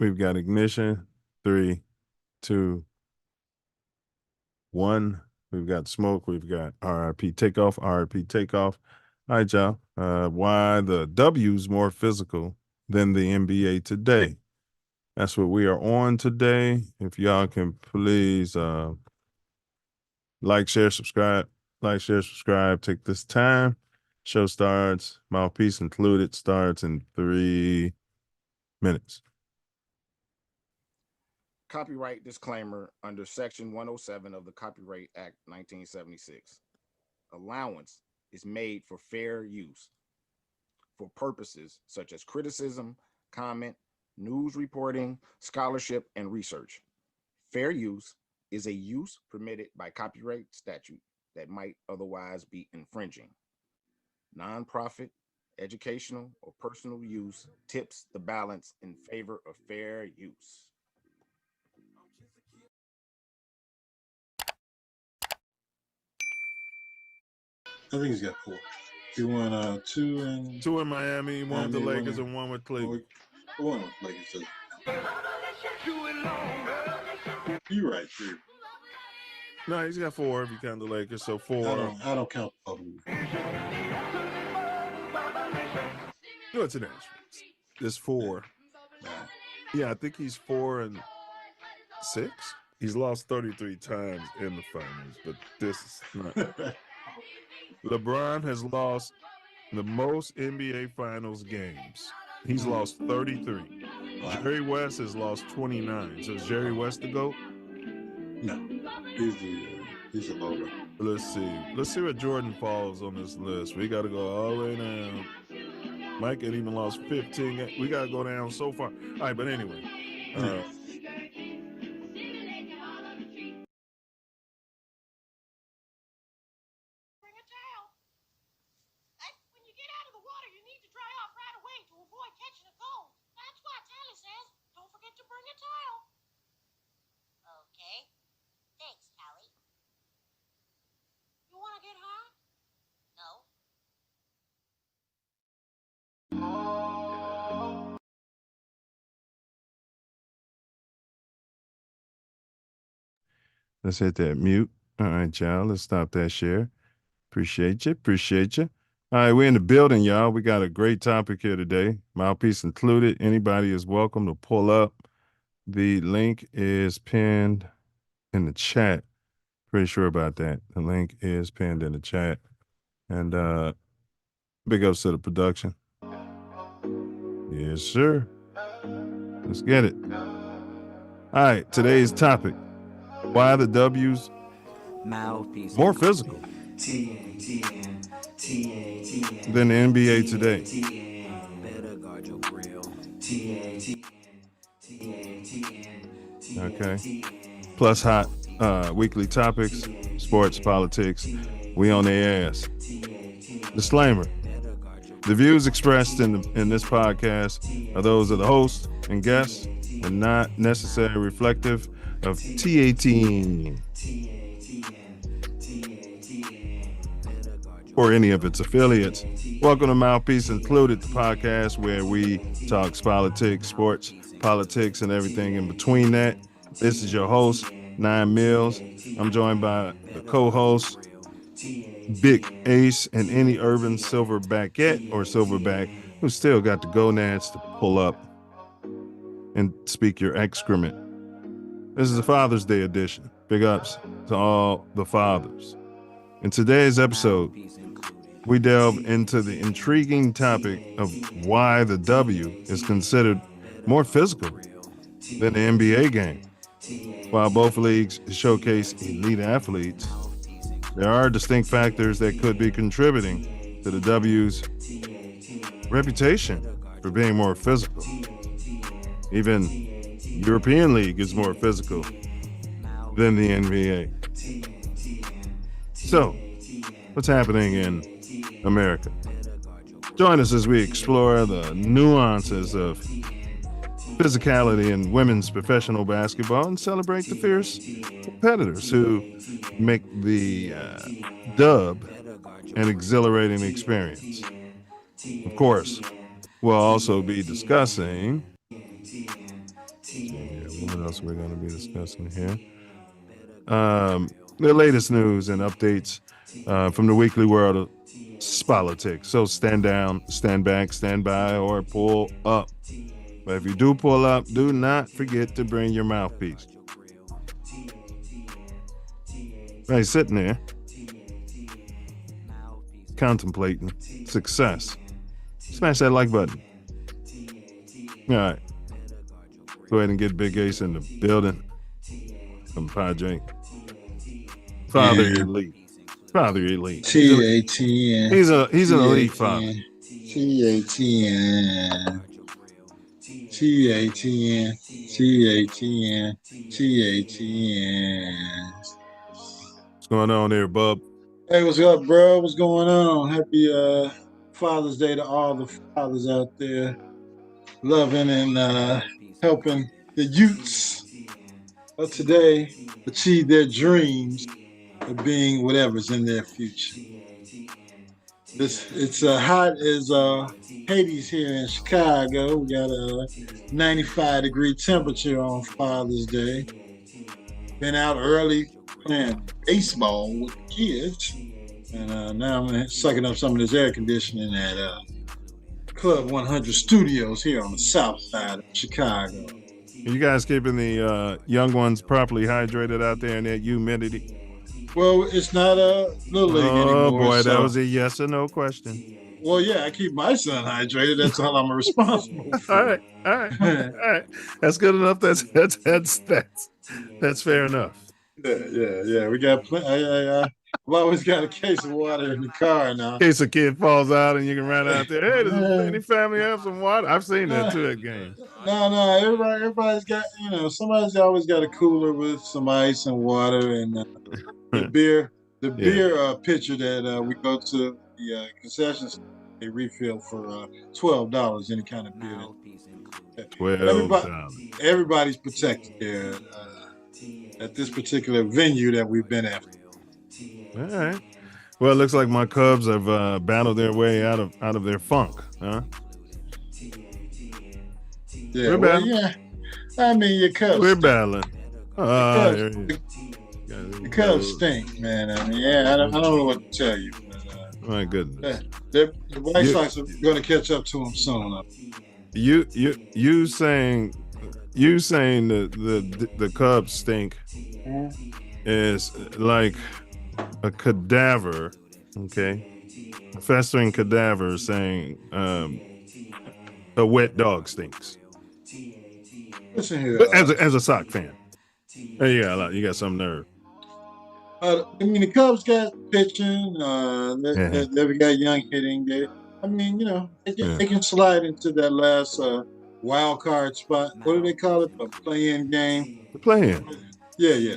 We've got ignition. 3, 2, 1. We've got smoke. We've got RIP takeoff. RIP takeoff. All right, y'all. Why the W's more physical than the NBA today? That's what we are on today. If y'all can please like, share, subscribe. Like, share, subscribe. Take this time. Show starts. Mouthpiece Included starts in 3 minutes. Copyright disclaimer under Section 107 of the Copyright Act 1976. Allowance is made for fair use for purposes such as criticism, comment, news reporting, scholarship, and research. Fair use is a use permitted by copyright statute that might otherwise be infringing. Nonprofit, educational, or personal use tips the balance in favor of fair use. I think he's got 4. He won 2 in 2 in Miami, 1 with the Miami, Lakers, and 1 with Cleveland. 1 with Lakers too. You're right, 3. No, he's got 4 if you count the Lakers. So 4. I don't count all of them. No, it's an asterisk. There's 4. Yeah, I think he's 4 and 6. He's lost 33 times in the finals, but this is not. LeBron has lost the most NBA Finals games. He's lost 33. Wow. Jerry West has lost 29. So is Jerry West the GOAT? No, he's a logo. Let's see what Jordan falls on this list. We got to go all the way down. Mike had even lost 15. We got to go down so far. All right, but anyway. Let's hit that mute. All right, y'all. Let's stop that share. Appreciate you. All right, we're in the building, y'all. We got a great topic here today. Mouthpiece Included. Anybody is welcome to pull up. The link is pinned in the chat. Pretty sure about that. The link is pinned in the chat. And big ups to the production. Yes, sir. Let's get it. All right, today's topic. Why the W's more physical than the NBA today. Okay. Plus hot weekly topics, sports, politics. We on their ass. Disclaimer. The views expressed in this podcast are those of the host and guests and not necessarily reflective of TATN or any of its affiliates. Welcome to Mouthpiece Included, the podcast where we talk politics, sports, politics, and everything in between that. This is your host, Milz. I'm joined by the co-host, Big Ace, and any urban Silver Back or Silverback who still got the gonads to pull up and speak your excrement. This is a Father's Day edition. Big ups to all the fathers. In today's episode, we delve into the intriguing topic of why the W is considered more physical than the NBA game. While both leagues showcase elite athletes, there are distinct factors that could be contributing to the W's reputation for being more physical. Even European League is more physical than the NBA. So, what's happening in America? Join us as we explore the nuances of physicality in women's professional basketball and celebrate the fierce competitors who make the dub an exhilarating experience. Of course, we'll also be discussing Yeah, what else we're going to be discussing here? The latest news and updates from the weekly world of politics. So stand down, stand back, stand by, or pull up. But if you do pull up, do not forget to bring your mouthpiece. Now he's sitting there contemplating success. Smash that like button. All right. Go ahead and get Big Ace in the building. Compadre. Father elite. Father elite. TATN. He's an elite father. TATN. TATN. TATN. TATN. What's going on there, bub? Hey, what's up, bro? What's going on? Happy Father's Day to all the fathers out there, loving and helping the youths of today achieve their dreams of being whatever's in their future. It's hot as Hades here in Chicago. We got a 95-degree temperature on Father's Day. Been out early playing baseball with the kids. And now I'm sucking up some of this air conditioning at Club 100 Studios here on the south side of Chicago. Are you guys keeping the young ones properly hydrated out there in that humidity? Well, it's not a little league anymore. Oh boy, that was a yes or no question. Well, yeah, I keep my son hydrated. That's all I'm responsible for. All right. That's good enough. That's fair enough. Yeah. We got plenty. I've always got a case of water in the car now. In case a kid falls out and you can run out there. Hey, does any family have some water? I've seen that too at games. No. Everybody's got, somebody's always got a cooler with some ice and water and the beer pitcher that we go to the concessions. They refill for $12. Any kind of beer. $12. Everybody's protected there at this particular venue that we've been at. All right. Well, it looks like my Cubs have battled their way out of their funk, huh? Yeah, yeah. I mean, your Cubs. We're battling. The Cubs stink, man. I mean, I don't know what to tell you. But, my goodness. The White Sox are going to catch up to them soon. You saying the Cubs stink is like a cadaver, okay? A festering cadaver saying a wet dog stinks. Listen here. As a Sox fan, you got some nerve. I mean, the Cubs got pitching. They've got young hitting. They can slide into that last wild card spot. What do they call it? The play-in game. The play-in. Yeah.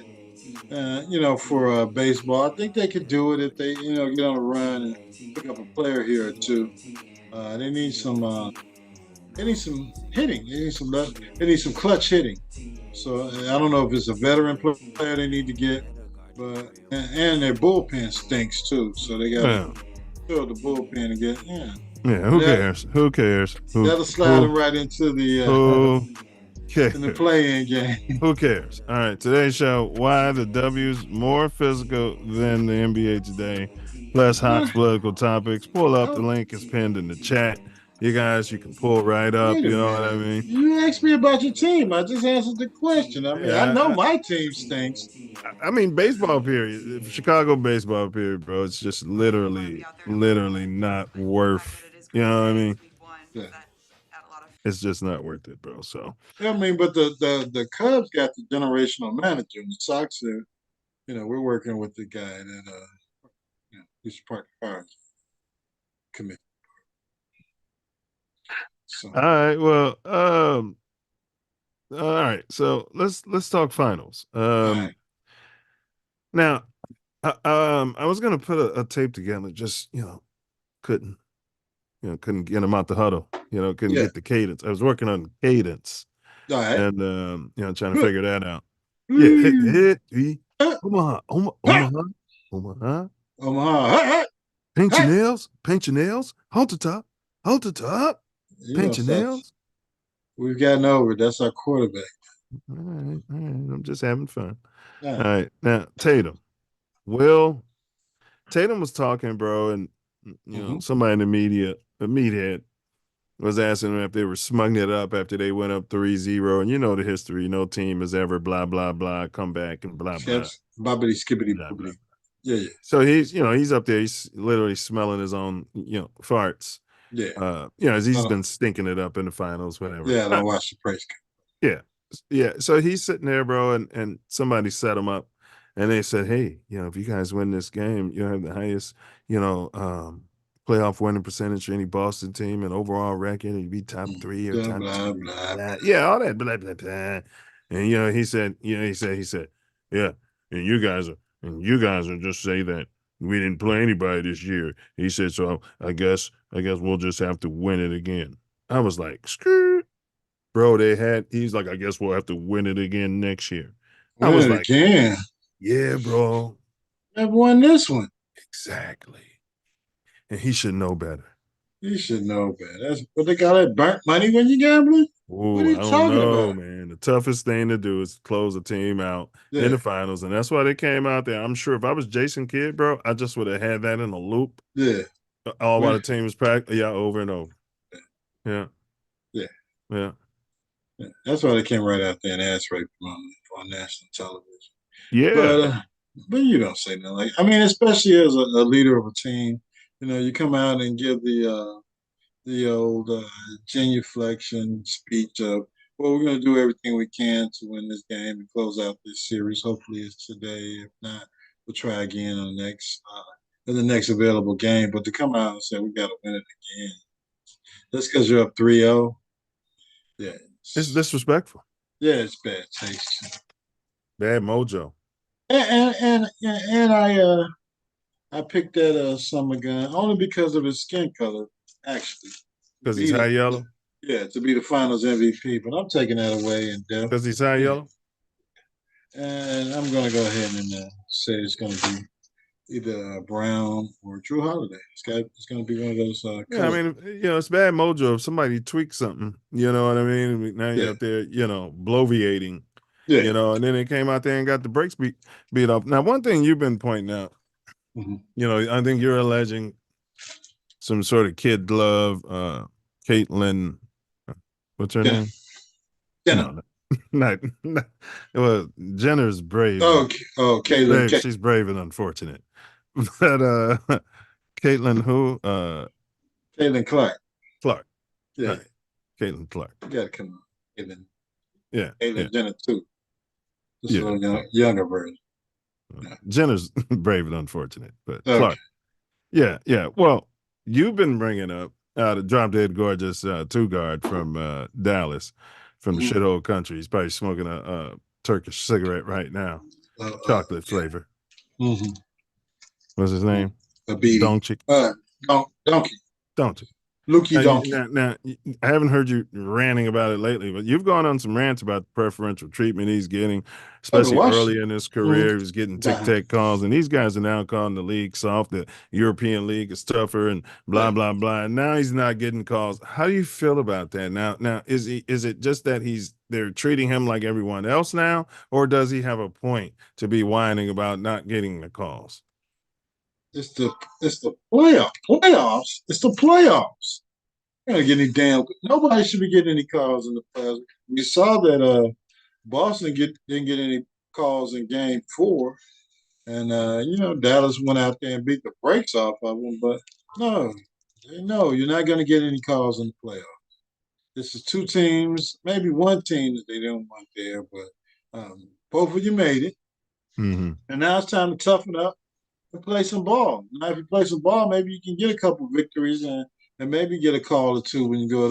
For baseball, I think they could do it if they, get on a run and pick up a player here or two. They need some hitting. They need some clutch hitting. So I don't know if it's a veteran player they need to get, but and their bullpen stinks too. So they got to fill the bullpen and get Yeah, who cares? That'll slide them right into the in the play-in game. Who cares? All right, today's show, why the W's more physical than the NBA today, plus hot political topics. Pull up, the link is pinned in the chat. You guys, you can pull right up, you know what I mean? You asked me about your team. I just answered the question. I mean, I know my team stinks. I mean, baseball period, Chicago baseball period, bro, it's just literally not worth, you know what I mean? Yeah. It's just not worth it, bro. So I mean, but the Cubs got the generational manager, and the Sox are, we're working with the guy that he's part of our committee. So. All right, well, all right. So let's talk finals. Right. Now, I was gonna put a tape together, just couldn't get them out the huddle. Couldn't get the cadence. I was working on cadence, all right. And trying to figure that out. Yeah, hit Omaha. Paint your nails. Hold the top. Paint your nails. We've gotten over it. That's our quarterback. All right. I'm just having fun. Yeah. All right. Now, Tatum. Will Tatum was talking, bro, and somebody in the meathead, was asking them if they were smugging it up after they went up 3-0. And you know the history. No team has ever blah, blah, blah, come back and blah, blah, Bobbity skibbity blah, blah. boobity. Yeah. So he's up there. He's literally smelling his own, farts. Yeah. As he's been stinking it up in the finals, whatever. Yeah, I don't watch the press. Yeah. Yeah. So he's sitting there, bro, and somebody set him up and they said, hey, if you guys win this game, you'll have the highest, playoff winning percentage for any Boston team and overall record, and you'd be top 3 or top blah, 2. blah, blah. Yeah, all that blah, blah, blah. And he said, yeah, and you guys are just say that we didn't play anybody this year. He said, so I guess we'll just have to win it again. I was like, skirt. Bro, he's like, I guess we'll have to win it again next year. I was like, again. Yeah, bro. Never won this one. Exactly. And he should know better. He should know better. That's what they call that, burnt money when you gambling. What are you talking about, man? The toughest thing to do is close a team out in the finals, and that's why they came out there. I'm sure if I was Jason Kidd, bro, I just would have had that in a loop. Yeah. All while the team was practicing, over and over. Yeah. Yeah. Yeah. Yeah. That's why they came right out there and ass raped him on national television. Yeah. But you don't say nothing. Especially as a leader of a team, you come out and give the old genuflection speech of, well, we're going to do everything we can to win this game and close out this series. Hopefully it's today. If not, we'll try again on the next available game. But to come out and say we got to win it again, that's because you're up 3-0. Yeah. It's disrespectful. Yeah, it's bad taste. Bad mojo. And I picked that summer gun only because of his skin color, actually. Because he's high yellow? Yeah, to be the finals MVP, but I'm taking that away in depth. Because he's high yellow? And I'm going to go ahead and say it's going to be either Brown or Drew Holiday. It's going to be one of those. It's bad mojo if somebody tweaks something. You know what I mean? Now you're up there, bloviating. Yeah. And then they came out there and got the brakes beat off. Now, one thing you've been pointing out, I think you're alleging some sort of kid glove, Caitlin, what's her name? Jenner. No, not well, Jenner's brave. Caitlin. She's brave and unfortunate. But Caitlin who? Caitlin Clark. Clark. Yeah. Right. Caitlin Clark. You gotta come on. Caitlin. Yeah. Caitlin Jenner too. Just a little younger version. Yeah. Jenner's brave and unfortunate, but Clark. Yeah. Well, you've been bringing up the drop dead gorgeous two guard from Dallas, from the shithole country. He's probably smoking a Turkish cigarette right now, chocolate flavor. Mm-hmm. What's his name? Donkey. Donkey. Lukey Donkey. Now, I haven't heard you ranting about it lately, but you've gone on some rants about the preferential treatment he's getting, especially early in his career. He was getting tic-tac calls, and these guys are now calling the league soft. The European League is tougher and blah, blah, blah. And now he's not getting calls. How do you feel about that? Now, is it just that they're treating him like everyone else now, or does he have a point to be whining about not getting the calls? It's the playoffs. It's the playoffs. You don't get any nobody should be getting any calls in the playoffs. We saw that Boston didn't get any calls in Game 4, and Dallas went out there and beat the brakes off of them. But no, you're not going to get any calls in the playoffs. This is two teams, maybe one team that they didn't want there, but both of you made it, and now it's time to toughen up and play some ball. Now, if you play some ball, maybe you can get a couple victories and maybe get a call or two when you go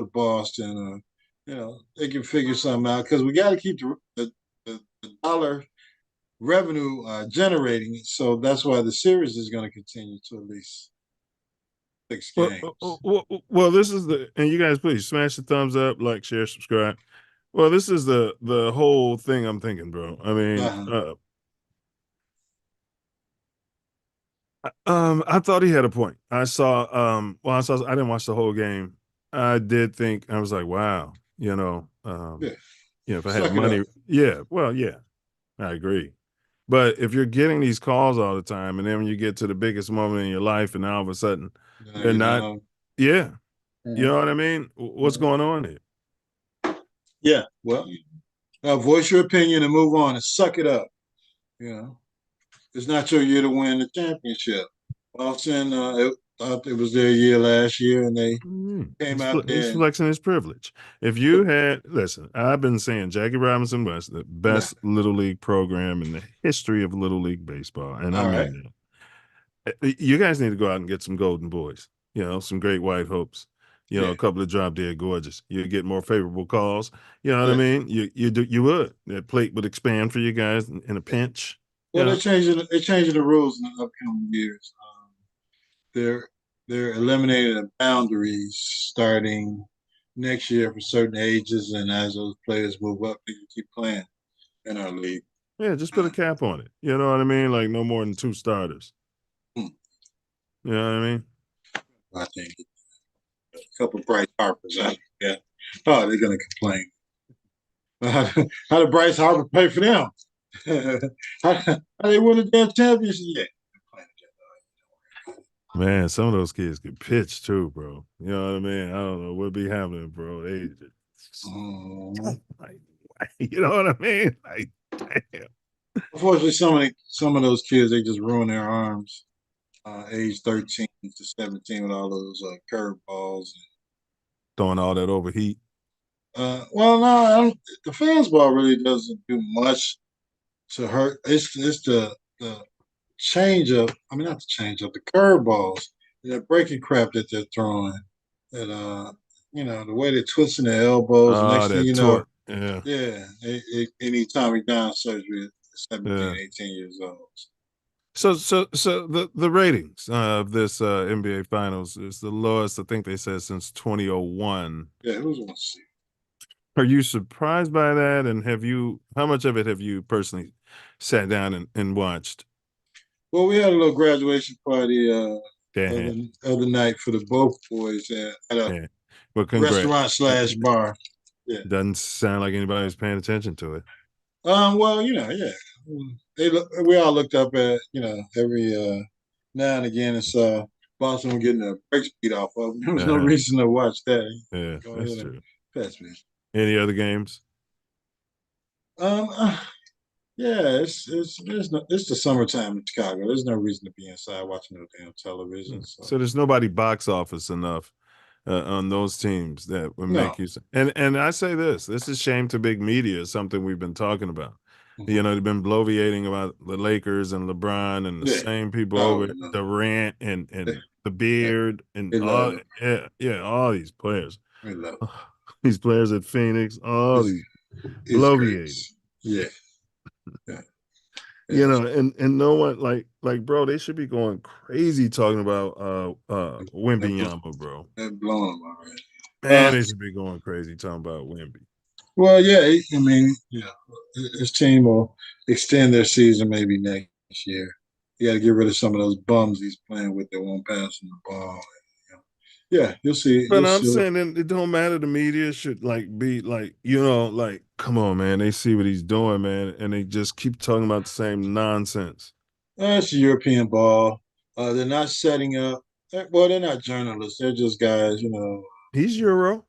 to Boston. They can figure something out because we got to keep the dollar revenue generating. So that's why the series is going to continue to at least 6 games. Well, this is and you guys please smash the thumbs up, like, share, subscribe. Well, this is the whole thing I'm thinking, bro. I mean, I thought he had a point. I didn't watch the whole game. I did think I was like, wow, Yeah, if I had suck it up. money, yeah, well, yeah, I agree. But if you're getting these calls all the time, and then when you get to the biggest moment in your life, and now all of a sudden they're You not, know, yeah, you uh, know what I mean? What's going on here? yeah. Well, voice your opinion and move on and suck it up. You know, it's not your year to win the championship. Boston, thought it was their year last year, and they came out He's there and flexing his privilege. If you had, listen, I've been saying Jackie Robinson was the yeah. best Little League program in the history of Little League baseball, and I All right. mean that. You guys need to go out and get some golden boys, some great white hopes, Yeah, a couple of drop dead gorgeous. You get more favorable calls. You know what I yeah, mean? You would. That plate would expand for you guys in a yeah. pinch. Well, they're changing the rules in the upcoming years. They're they're eliminating the boundaries starting next year for certain ages, and as those players move up, they can keep playing in our league. Yeah, just put a cap on it. You know what I mean? Like no more than 2 starters. Hmm, You know what I mean? I think a couple of Bryce Harpers out there. Oh, they're gonna complain. How did Bryce Harper play for them? How they win a damn championship yet? Man, some of those kids can pitch too, bro. You know what I mean? I don't know what be happening, bro. They just, like, you know what I mean? Like, damn. Unfortunately, some of those kids they just ruin their arms, age 13 to 17 with all those curveballs. Throwing all that overheat. Well, no, the fans ball really doesn't do much to hurt. It's the change up. I mean, not the change up. The curveballs, that breaking crap that they're throwing. That the way they're twisting their elbows. Oh, Next thing that you know, torque. Yeah. yeah, they need Tommy John surgery at 17, Yeah. 18 years old. So the ratings of this NBA Finals is the lowest I think they said since 2001. Yeah, who's want to see? Are you surprised by that? And how much of it have you personally sat down and watched? Well, we had a little graduation party Yeah. other night for the both boys at a Yeah. Well, restaurant congrats. slash bar. Yeah. Doesn't sound like anybody's paying attention to it. Well, yeah. We all looked up at every now and again and saw Boston getting a break speed off of them. There was no Uh-huh. reason to watch that. Yeah, Go that's ahead and true. pass me. Any other games? Um, uh, yeah, it's the summertime in Chicago. There's no reason to be inside watching no damn television. So So there's nobody box office enough on those teams that would no. make you. And I say this is shame to big media is something we've been talking about. Mhm. They've been bloviating about the Lakers and LeBron and the Yeah. same people Oh over no. Durant They, and the Beard and they love all them. all these players. They love them. These players at Phoenix, all It's, these it's great. bloviating. Yeah. Yeah. You Yeah. know, and no one like bro, they should be going crazy talking about They're, Wimbyama, bro. they're blowing them already. Man, they should be going crazy talking about Wimby. Well, yeah, I mean, his team will extend their season maybe next year. You got to get rid of some of those bums he's playing with that won't pass him the ball. Yeah, you'll see. But I'm saying that it don't matter. The media should be like, like, come on, man. They see what he's doing, man, and they just keep talking about the same nonsense. It's a European ball. They're not setting up. Well, they're not journalists. They're just guys. He's Euro,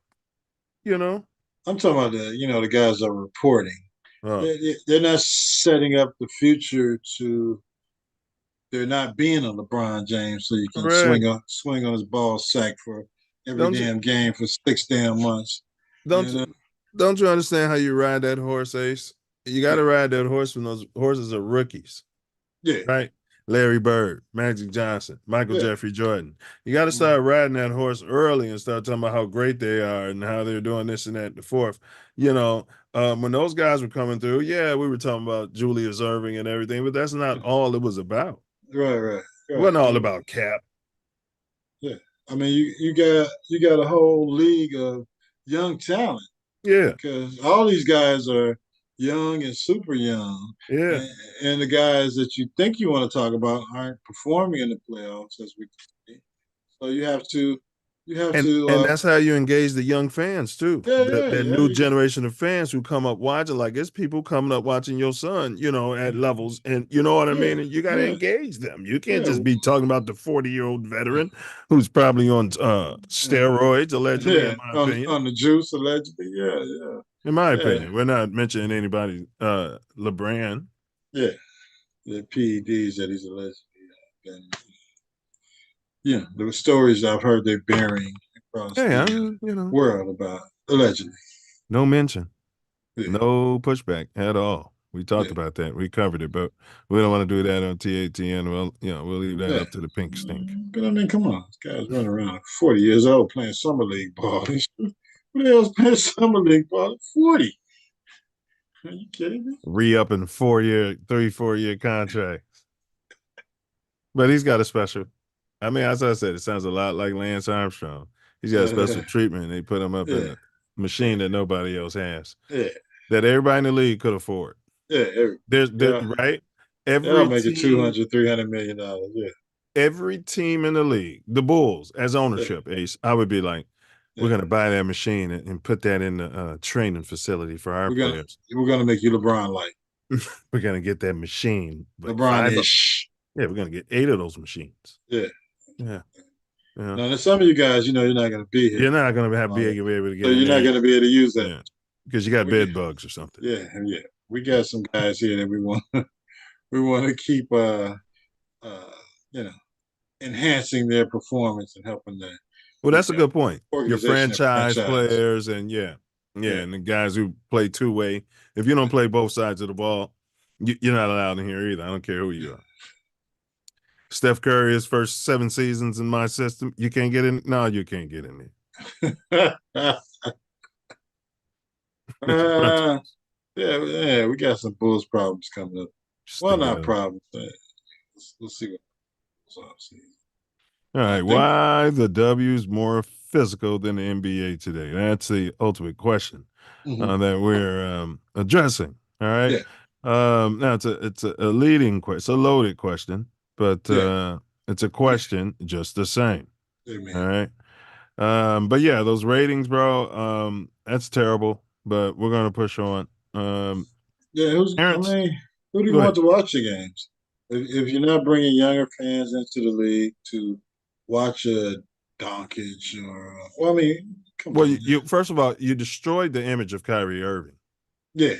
you know. I'm talking about the guys that are reporting. Oh, They're not setting up the future to there not being a LeBron James, so you can correct. swing on his ball sack for every Don't you damn game for 6 damn months. don't you don't you understand how you ride that horse, Ace? You got to ride that horse when those horses are rookies. Yeah, Right? Larry Bird, Magic Johnson, Michael yeah. Jeffrey Jordan. You got to start riding that horse early and start talking about how great they are and how they're doing this and that and the fourth. When those guys were coming through, yeah, we were talking about Julius Irving and everything, but that's not all it was about. Right. It wasn't all about Cap. Yeah, I mean, you got a whole league of young talent Yeah, because all these guys are young and super young, yeah. and the guys that you think you want to talk about aren't performing in the playoffs as we can see. So you have to You have And to. and that's how you engage the young fans too. That Yeah. new generation of fans who come up watching, like it's people coming up watching your son, at levels, and you know what I Yeah. mean. And you got to Yeah. engage them. You can't Yeah. just be talking about the 40-year-old veteran who's probably on Yeah. steroids, allegedly, Yeah. in my opinion. On the juice, allegedly. Yeah. Yeah. In my Yeah. opinion, we're not mentioning anybody. LeBron. Yeah. The PEDs that he's allegedly been. Yeah. There were stories I've heard they're burying across Hey, the world about allegedly. no mention. Yeah. No pushback at all. We talked Yeah. about that. We covered it, but we don't want to do that on TATN. Well, we'll leave that Yeah. up to the pink stink. But I mean, come on. This guy's running around 40 years old playing summer league ball. Who the hell's playing summer league ball at 40? Are you kidding me? Re-upping 4-year contract. But he's got a special. I mean, as I said, it sounds a lot like Lance Armstrong. He's got a special treatment. They put him up in a machine that nobody else has. Yeah. That everybody in the league could afford. Yeah. There's Yeah. right. They'll Every make it team, $200, $300 million. Yeah. every team in the league, the Bulls, as ownership, Ace, I would be like, we're gonna buy that machine and put that in the training facility for our players. We're gonna make you LeBron like. We're gonna get that machine, like LeBron-ish. Yeah, we're gonna get 8 of those machines. Yeah. Yeah. Yeah. Now, some of you guys, you're not gonna be here. You're not gonna be able to get. So you're not gonna be able to use that. Yeah. Because you got bed bugs or something. Yeah. We got some guys here that we want to keep enhancing their performance and helping them. Well, that's a good point. Your franchise players and and the guys who play two-way. If you don't play both sides of the ball, you're not allowed in here either. I don't care who you are. Steph Curry, his first 7 seasons in my system, you can't get in. No, you can't get in there. Yeah, we got some Bulls problems coming up. Well, not problems. We'll see what goes on. All right, why the W's more physical than the NBA today? That's the ultimate question that we're addressing. All right. Yeah. Now it's a leading question. It's a loaded question, but it's a question just the same. Amen. All right. But yeah, those ratings, bro. That's terrible. But we're gonna push on. Who do you want to watch the games? If you're not bringing younger fans into the league to watch a Doncic or, come on. You first of all, you destroyed the image of Kyrie Irving. Yeah.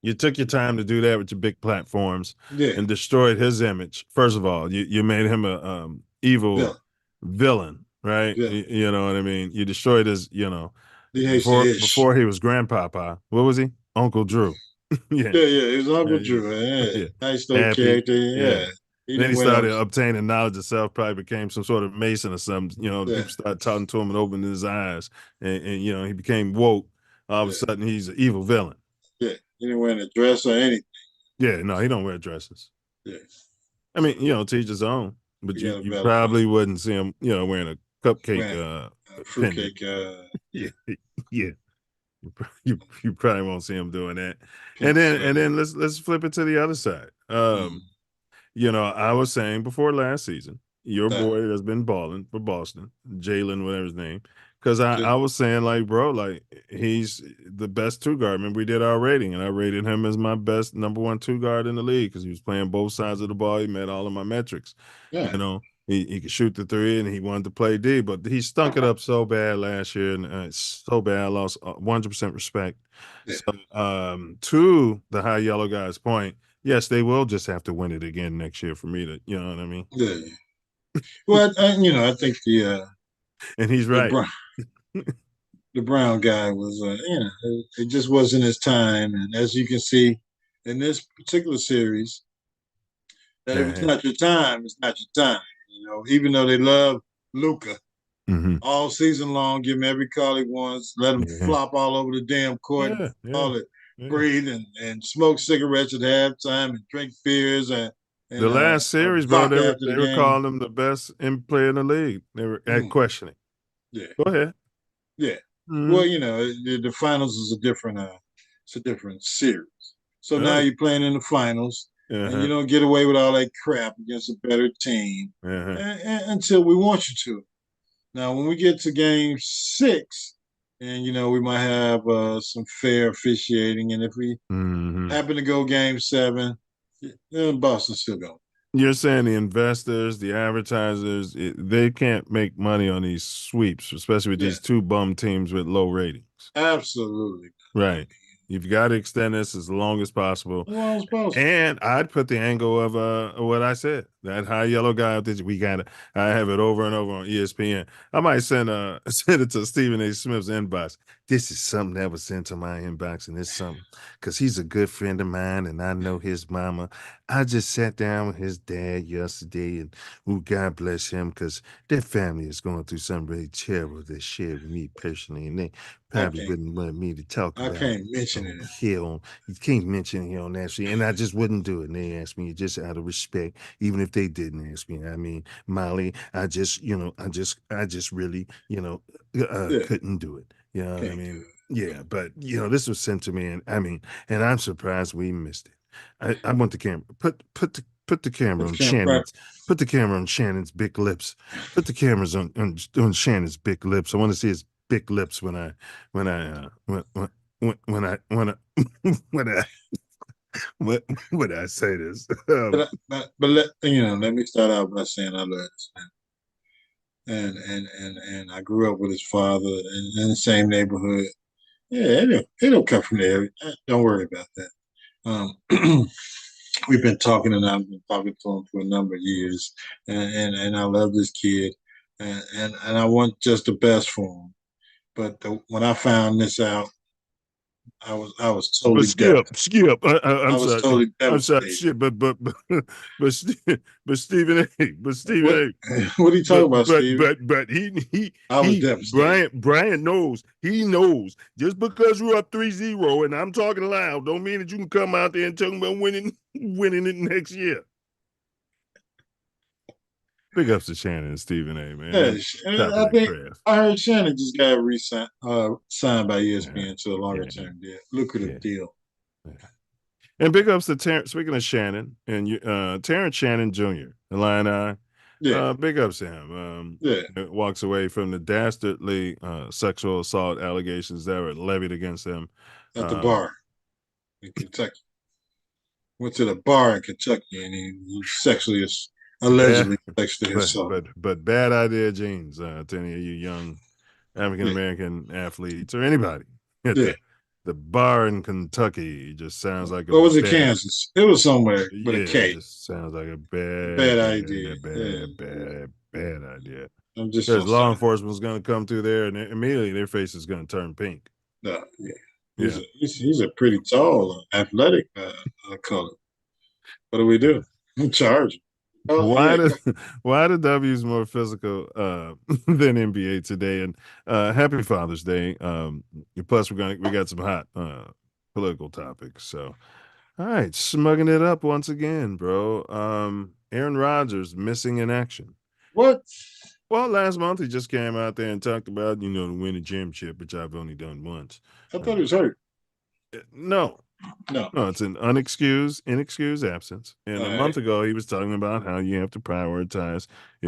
You took your time to do that with your big platforms and Yeah. destroyed his image. First of all, you made him a evil villain, right? Yeah. You know what I mean? You destroyed his, before he was grandpapa. What was he? Uncle Drew. Yeah, it was Uncle Drew. Yeah. Nice little character. Yeah. Then he started obtaining knowledge of self, probably became some sort of Mason or something. People started talking to him and opening his eyes. And he became woke. All of a sudden, he's an evil villain. Yeah. He didn't wear a dress or anything. Yeah, no, he don't wear dresses. Yeah. I mean, teach his own. But you probably wouldn't see him, wearing a cupcake fruitcake. Yeah. You probably won't see him doing that. And then let's flip it to the other side. I was saying before last season, your boy has been balling for Boston, Jalen, whatever his name, because I was saying, like, bro, like, he's the best 2-guard. Remember, we did our rating, and I rated him as my best number 1 2-guard in the league because he was playing both sides of the ball. He met all of my metrics. Yeah. He could shoot the 3, and he wanted to play D, but he stunk it up so bad last year, and so bad I lost 100% respect. Yeah. So, to the high yellow guy's point, yes, they will just have to win it again next year for me to, you know what I mean? Yeah. Well, I think and he's right. The Brown guy was, it just wasn't his time. And as you can see in this particular series, that if it's not your time, it's not your time. Even though they love Luka all season long, give him every call he wants, let him flop all over the damn court, breathe and smoke cigarettes at halftime and drink beers and the last series, bro, they were calling him the best player in the league. They were questioning. Yeah. Go ahead. Yeah. Well, the finals is a different series. So now you're playing in the finals. And you don't get away with all that crap against a better team until we want you to. Now, when we get to Game 6, and we might have some fair officiating, and if we happen to go Game 7, Boston's still going. You're saying the investors, the advertisers, they can't make money on these sweeps, especially with these two bum teams with low ratings. Absolutely. Right. You've got to extend this as long as possible. As long as possible. And I'd put the angle of what I said. That high yellow guy out there, I have it over and over on ESPN. I might send it to Stephen A. Smith's inbox. This is something that was sent to my inbox, and it's something because he's a good friend of mine, and I know his mama. I just sat down with his dad yesterday, and God bless him, because their family is going through something really terrible they shared with me personally, and they probably wouldn't want me to talk about it. I can't mention it. You can't mention it on that shit, and I just wouldn't do it. And they asked me just out of respect, even if they didn't ask me. I mean, Molly, I just really, couldn't do it. You know what I mean? Yeah, but this was sent to me, and I mean, and I'm surprised we missed it. I want the camera. Put the camera on Shannon's. Put the camera on Shannon's big lips. Put the cameras on Shannon's big lips. I want to see his big lips when I when I say this. But let me start out by saying I love this man. And I grew up with his father in the same neighborhood. Yeah, it'll come from there. Don't worry about that. We've been talking, and I've been talking to him for a number of years, and I love this kid, and I want just the best for him. But when I found this out, I was totally Skip. I'm sorry. Totally devastated. I'm sorry. Shit, but Stephen A. What are you talking about, Stephen? But he I was devastated. Brian knows. He knows. Just because you're up 3-0 and I'm talking loud, don't mean that you can come out there and talk about winning it next year. Big ups to Shannon and Stephen A, man. Yeah, I heard Shannon just got signed by ESPN to a longer term deal, lucrative deal. Yeah. And big ups to Terrence. Speaking of Shannon, and Terrence Shannon Jr., Illini. Yeah. Big ups to him. Walks away from the dastardly sexual assault allegations that were levied against him at the bar in Kentucky. Went to the bar in Kentucky, and he allegedly sexually assaulted. But bad idea, Jeans, to any of you young African American athletes or anybody. The bar in Kentucky just sounds like what was it, Kansas? It was somewhere with a K. It just sounds like a bad idea. Bad idea. Because law enforcement is going to come through there, and immediately their face is going to turn pink. No, he's a pretty tall, athletic color. What do we do? Charge him. Why the W is more physical than NBA today? And happy Father's Day. Plus, we got some hot political topics. So, all right, smugging it up once again, bro. Aaron Rodgers missing in action. What? Well, last month he just came out there and talked about to win a championship, which I've only done once. I thought he was hurt. No, it's an inexcused absence. And a month ago, he was talking about how you have to prioritize.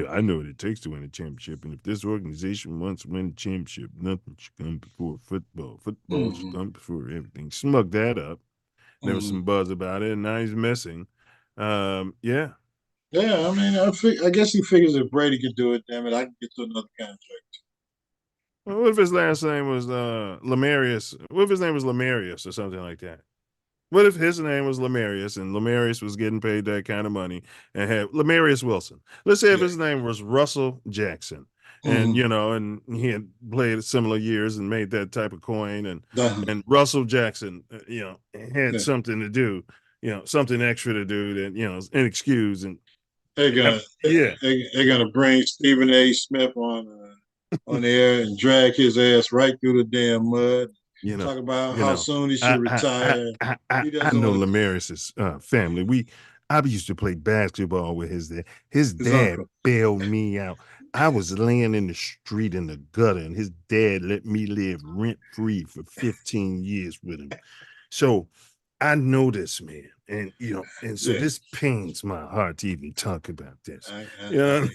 I know what it takes to win a championship. And if this organization wants to win a championship, nothing should come before football. Football should come before everything. Smug that up. There was some buzz about it, and now he's missing. Yeah, I mean, I guess he figures if Brady could do it, damn it, I can get to another contract. Well, what if his last name was Lamarius? What if his name was Lamarius or something like that? What if his name was Lamarius and Lamarius was getting paid that kind of money and had Lamarius Wilson? Let's say if his name was Russell Jackson and, and he had played similar years and made that type of coin and Russell Jackson, had something to do, something extra to do that, an excuse. And they're gonna bring Stephen A. Smith on air and drag his ass right through the damn mud. Talk about how soon he should retire. I know Lamarius's family. I used to play basketball with his dad. His dad bailed me out. I was laying in the street in the gutter, and his dad let me live rent-free for 15 years with him. So I know this man, and so this pains my heart to even talk about this. Yeah.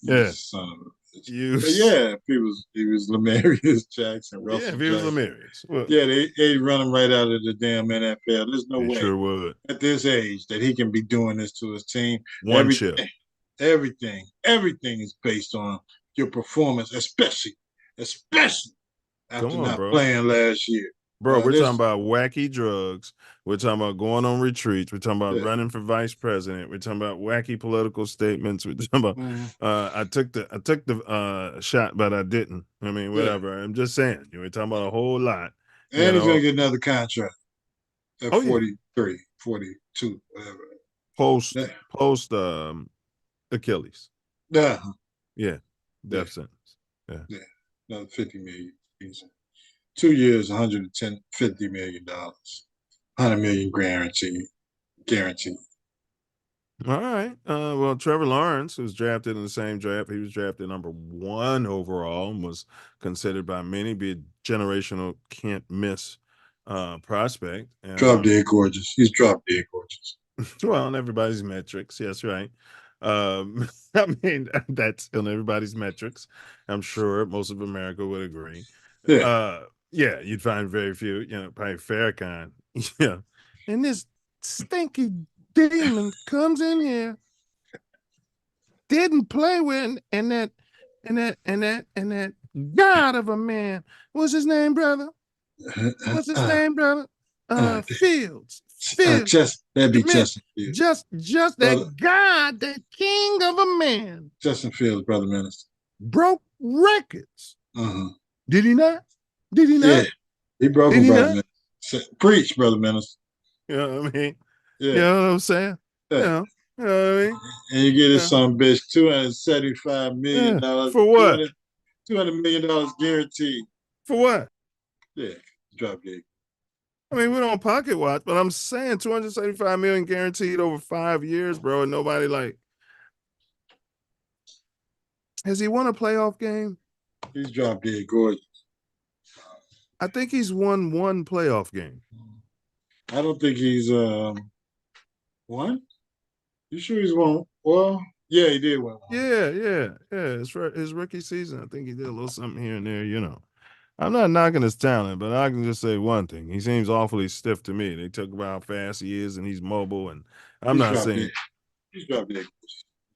Yeah. Son of a But yeah, if he was Lamarius Jackson, Yeah, Russell if he was Jackson. Lamarius. Well, Yeah, they run him right out of the damn NFL. There's no he way sure would. at this age that he can be doing this to his team. One chip. Everything is based on your performance, especially after Come on, not bro. playing last year. Bro, we're talking about wacky drugs. We're talking about going on retreats. We're talking about running for vice president. We're talking about wacky political statements. We're talking about I took the shot, but I didn't. I mean, whatever. I'm just saying. We're talking about a whole lot. And he's gonna get another contract at 43, 42, whatever. Post Achilles. Yeah. Death sentence. Yeah. Another $50 million. 2 years, $150 million. $100 million guaranteed. All right. Well, Trevor Lawrence was drafted in the same draft. He was drafted number 1 overall and was considered by many be a generational can't miss prospect. Drop dead gorgeous. He's drop dead gorgeous. Well, on everybody's metrics. Yes, right. I mean, that's on everybody's metrics. I'm sure most of America would agree. Yeah, you'd find very few, probably Farrakhan. Yeah. And this stinky demon comes in here, didn't play with, and that god of a man. What's his name, brother? What's his name, brother? Fields. That'd be Justin Fields. Just that God, that king of a man. Justin Fields, brother minister. Broke records. Did he not? Did he not? Yeah, he broke them, brother minister. Preach, brother minister. You know what I mean? Yeah. You know what I'm saying? Yeah. You know what I mean? And you get this son bitch $275 million. For what? $200 million guaranteed. For what? Yeah, drop dead. I mean, we don't pocket watch, but I'm saying $275 million guaranteed over 5 years, bro, and nobody has he won a playoff game? He's drop dead gorgeous. I think he's won 1 playoff game. I don't think he's won. You sure he's won? Well, yeah, he did win 1. Yeah. His rookie season, I think he did a little something here and there. I'm not knocking his talent, but I can just say one thing: he seems awfully stiff to me. They talk about how fast he is and he's mobile, and I'm not saying he's drop dead.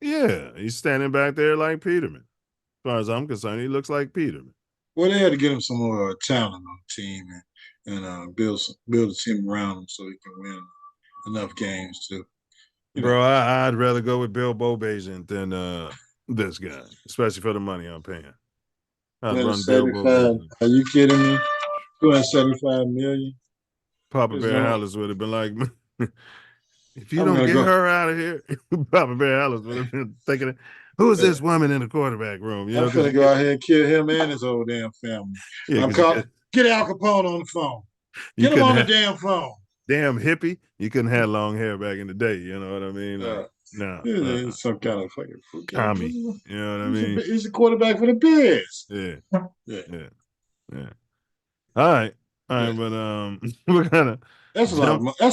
Yeah, he's standing back there like Peterman. As far as I'm concerned, he looks like Peterman. Well, they had to get him some more talent on the team and build a team around him so he can win enough games to. Bro, I'd rather go with Bill Bobagent than this guy, especially for the money I'm paying. I'd run Bill Bobagent. Are you kidding me? $275 million. Papa Bear Hallis would have been like, if you don't get her out of here, Papa Bear Hallis would have been thinking, who is this woman in the quarterback room? I'm gonna go out here and kill him and his whole damn family. Yeah, get Al Capone on the phone. Get him on the damn phone. Damn hippie. You couldn't have long hair back in the day. You know what I mean? No. Some kind of fucking commie. You know what I mean? He's a quarterback for the Bears. Yeah. All right, but we're gonna. That's a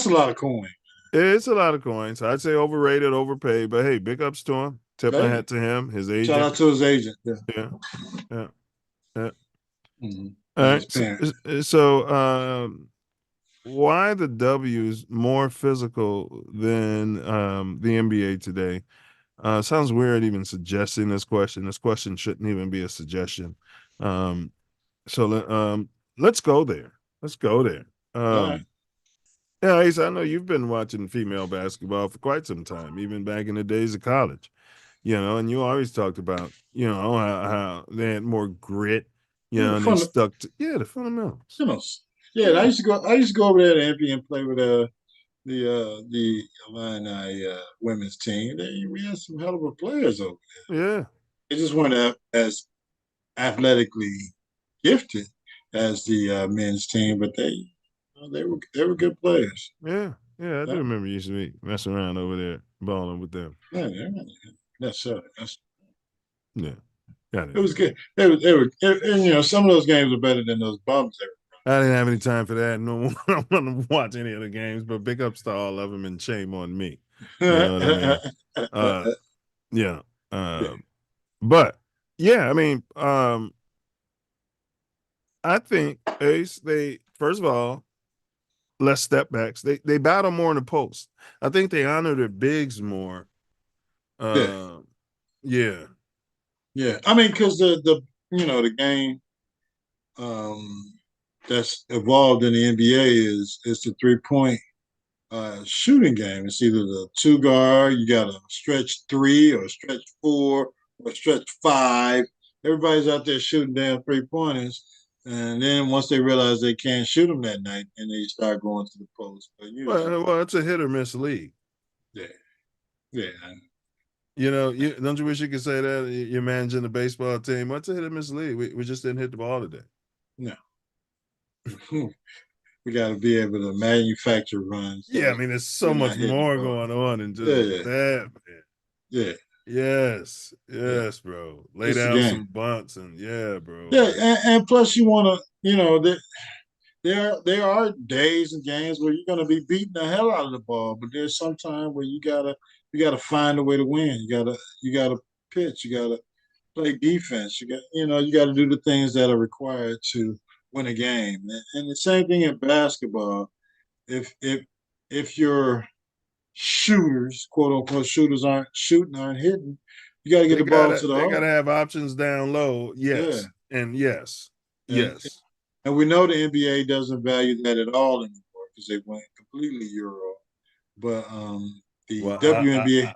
lot of coin. It's a lot of coins. I'd say overrated, overpaid, but hey, big ups to him. Tip my hat to him. His agent. Shout out to his agent. Yeah. Mm-hmm. All right. So why the W's more physical than the NBA today? Sounds weird even suggesting this question. This question shouldn't even be a suggestion. So let's go there. Right. Yeah, Ace, I know you've been watching female basketball for quite some time, even back in the days of college. And you always talked about, how they had more grit, and they stuck to the fundamentals. Yeah, I used to go over there to Empty and play with the Illini women's team. We had some hell of a players over there. Yeah, they just weren't as athletically gifted as the men's team, but they were good players. Yeah, I do remember you used to be messing around over there, balling with them. That's yeah. It was good. They were, some of those games were better than those bums. I didn't have any time for that. No one I want to watch any of the games, but big ups to all of them and shame on me. You know what I mean? But Yeah, I mean, I think Ace, they first of all, less step backs. They battle more in the post. I think they honor their bigs more. Yeah, Yeah. yeah. I mean, because the game um, that's evolved in the NBA is the 3 point shooting game. It's either the two guard, you got a stretch three or stretch four or stretch five. Everybody's out there shooting damn 3 pointers. And then once they realize they can't shoot them that night, and they start going to the post. But usually, Well, it's a hit or miss league. yeah, yeah, Don't you wish you could say that you're managing a baseball team? What's a hit or miss league? We just didn't hit the ball today. no. We got to be able to manufacture runs. So Yeah, I mean, there's so we're not much hitting the more ball. going on than just Yeah, that, man. yeah, Yes, yeah. bro. Lay It's the down game. some bunts and yeah, bro. Yeah, Like, and plus you want to, there are days and games where you're going to be beating the hell out of the ball, but there's some time where you gotta find a way to win. You gotta pitch. You gotta play defense. You gotta do the things that are required to win a game. And the same thing in basketball. If your shooters, quote unquote shooters, aren't shooting, aren't hitting, you got to get they the ball gotta to the they gotta hole. have options down low. Yeah, Yes, and yes, and yes. and we know the NBA doesn't value that at all anymore because they went completely Euro. But the Well, WNBA,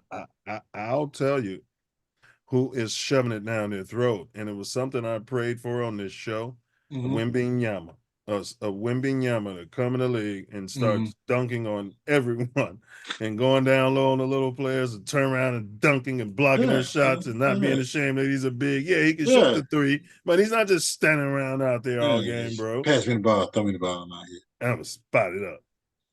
I'll tell you who is shoving it down their throat, and it was something I prayed for on this show. mm-hmm, Wimbenyama, a Wimbenyama to come in the league and mm-hmm, start dunking on everyone and going down low on the little players and turn around and dunking and blocking their yeah, shots and not yeah, being ashamed that he's a big. Yeah, he can shoot yeah, the three, but he's not just standing around out there all yeah. game, bro. Pass me the ball, throw me the ball, I'm out here. I'm spotted up.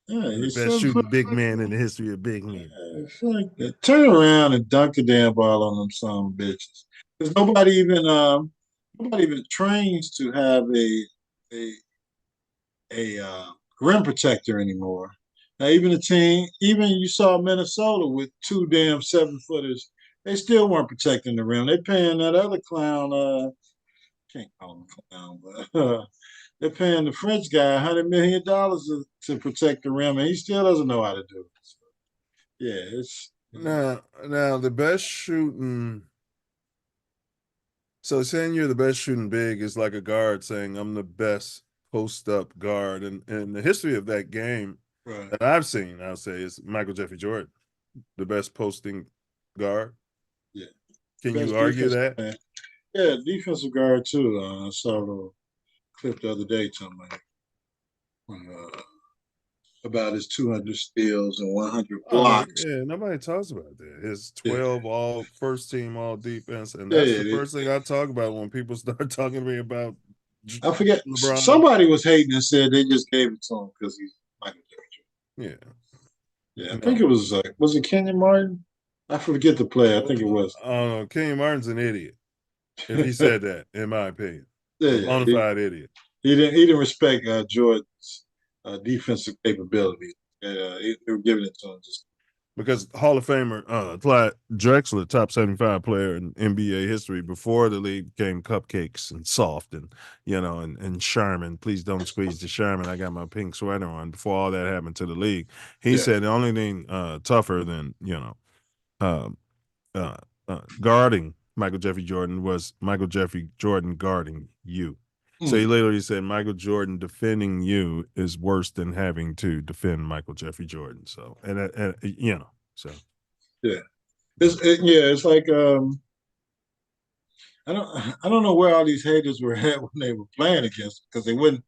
Yeah, The he's best 7 foot. shooting big man in the history of big men. It's like that. Turn around and dunk the damn ball on them some bitches. Because nobody even trains to have a rim protector anymore. Now even you saw Minnesota with two damn 7 footers, they still weren't protecting the rim. They paying that other clown, can't call him a clown, but they're paying the French guy $100 million to protect the rim, and he still doesn't know how to do it. So, yeah, it's Now the best shooting. So saying you're the best shooting big is like a guard saying I'm the best post up guard, and the history of that game right. that I've seen, I'll say, is Michael Jeffrey Jordan, the best posting guard. Yeah, Can you best argue defense that? man. Yeah, defensive guard too. I saw a little clip the other day talking about his 200 steals and 100 Oh no, blocks. yeah, nobody talks about that. His Yeah, 12 all first team all defense, and yeah, that's the yeah. first thing I talk about when people start talking to me about I forget. LeBron. Somebody was hating and said they just gave it to him because he's Michael Jordan. Yeah, Yeah, I think no, it was it Kenyon Martin? I forget the player. I think it was. I don't know. Kenny Martin's an idiot if he said that, in my opinion, Yeah, a yeah. bona fide idiot. He didn't respect Jordan's defensive capability. They were giving it to him just. Because Hall of Famer Clyde Drexler, top 75 player in NBA history before the league became cupcakes and soft and Sherman, please don't squeeze the Sherman. I got my pink sweater on before all that happened to the league. He Yeah. said the only thing tougher than, um, guarding Michael Jeffrey Jordan was Michael Jeffrey Jordan guarding you. So he Mm, literally said Michael Jordan defending you is worse than having to defend Michael Jeffrey Jordan. So so yeah. It's like I don't know where all these haters were at when they were playing against because they wouldn't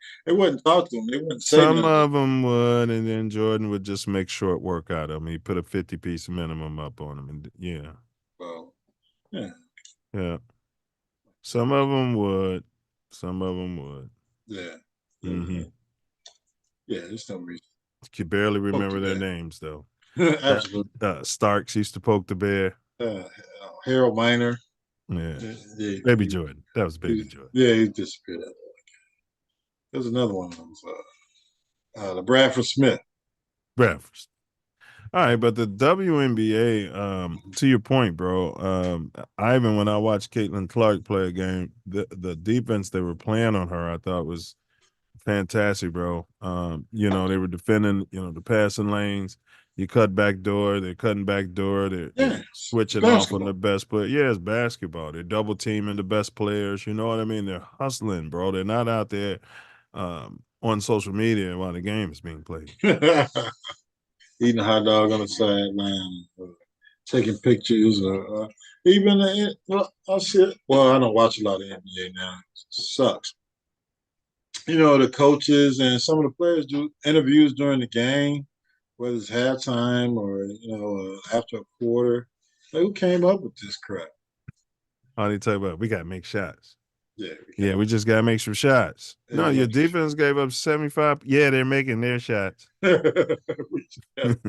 talk to them. They wouldn't say some nothing. of them would, and then Jordan would just make short work out of him. He put a 50-piece minimum up on him, and Well, yeah, yeah. Some of them would, some of them would. yeah, Mm-hmm. yeah. There's no reason. Could barely Poke remember the their bear. names though. Absolutely. Starks used to poke the bear. Harold Miner. Yeah. Yeah, Baby Jordan. That was Baby Jordan. he disappeared. There's another one of those. The Bradford Smith. Bradford. All right, but the WNBA, to your point, bro. Ivan, when I watched Caitlin Clark play a game, the defense they were playing on her, I thought was fantastic, bro. They were defending, the passing lanes. You cut back door, they're cutting back door, they're Yeah, it's switching off on basketball. the best player. Yeah, it's basketball. They're double teaming the best players. You know what I mean? They're hustling, bro. They're not out there on social media while the game is being played. Eating a hot dog on the sideline, taking pictures, or even well, I see it. Well, I don't watch a lot of NBA now. It sucks. The coaches and some of the players do interviews during the game, whether it's halftime or after a quarter. Like, who came up with this crap? All they talk about, we got to make shots. Yeah, Yeah, we just got to make some shots. They No, gotta your make some defense gave up 75. Yeah, they're making their shots. We just gotta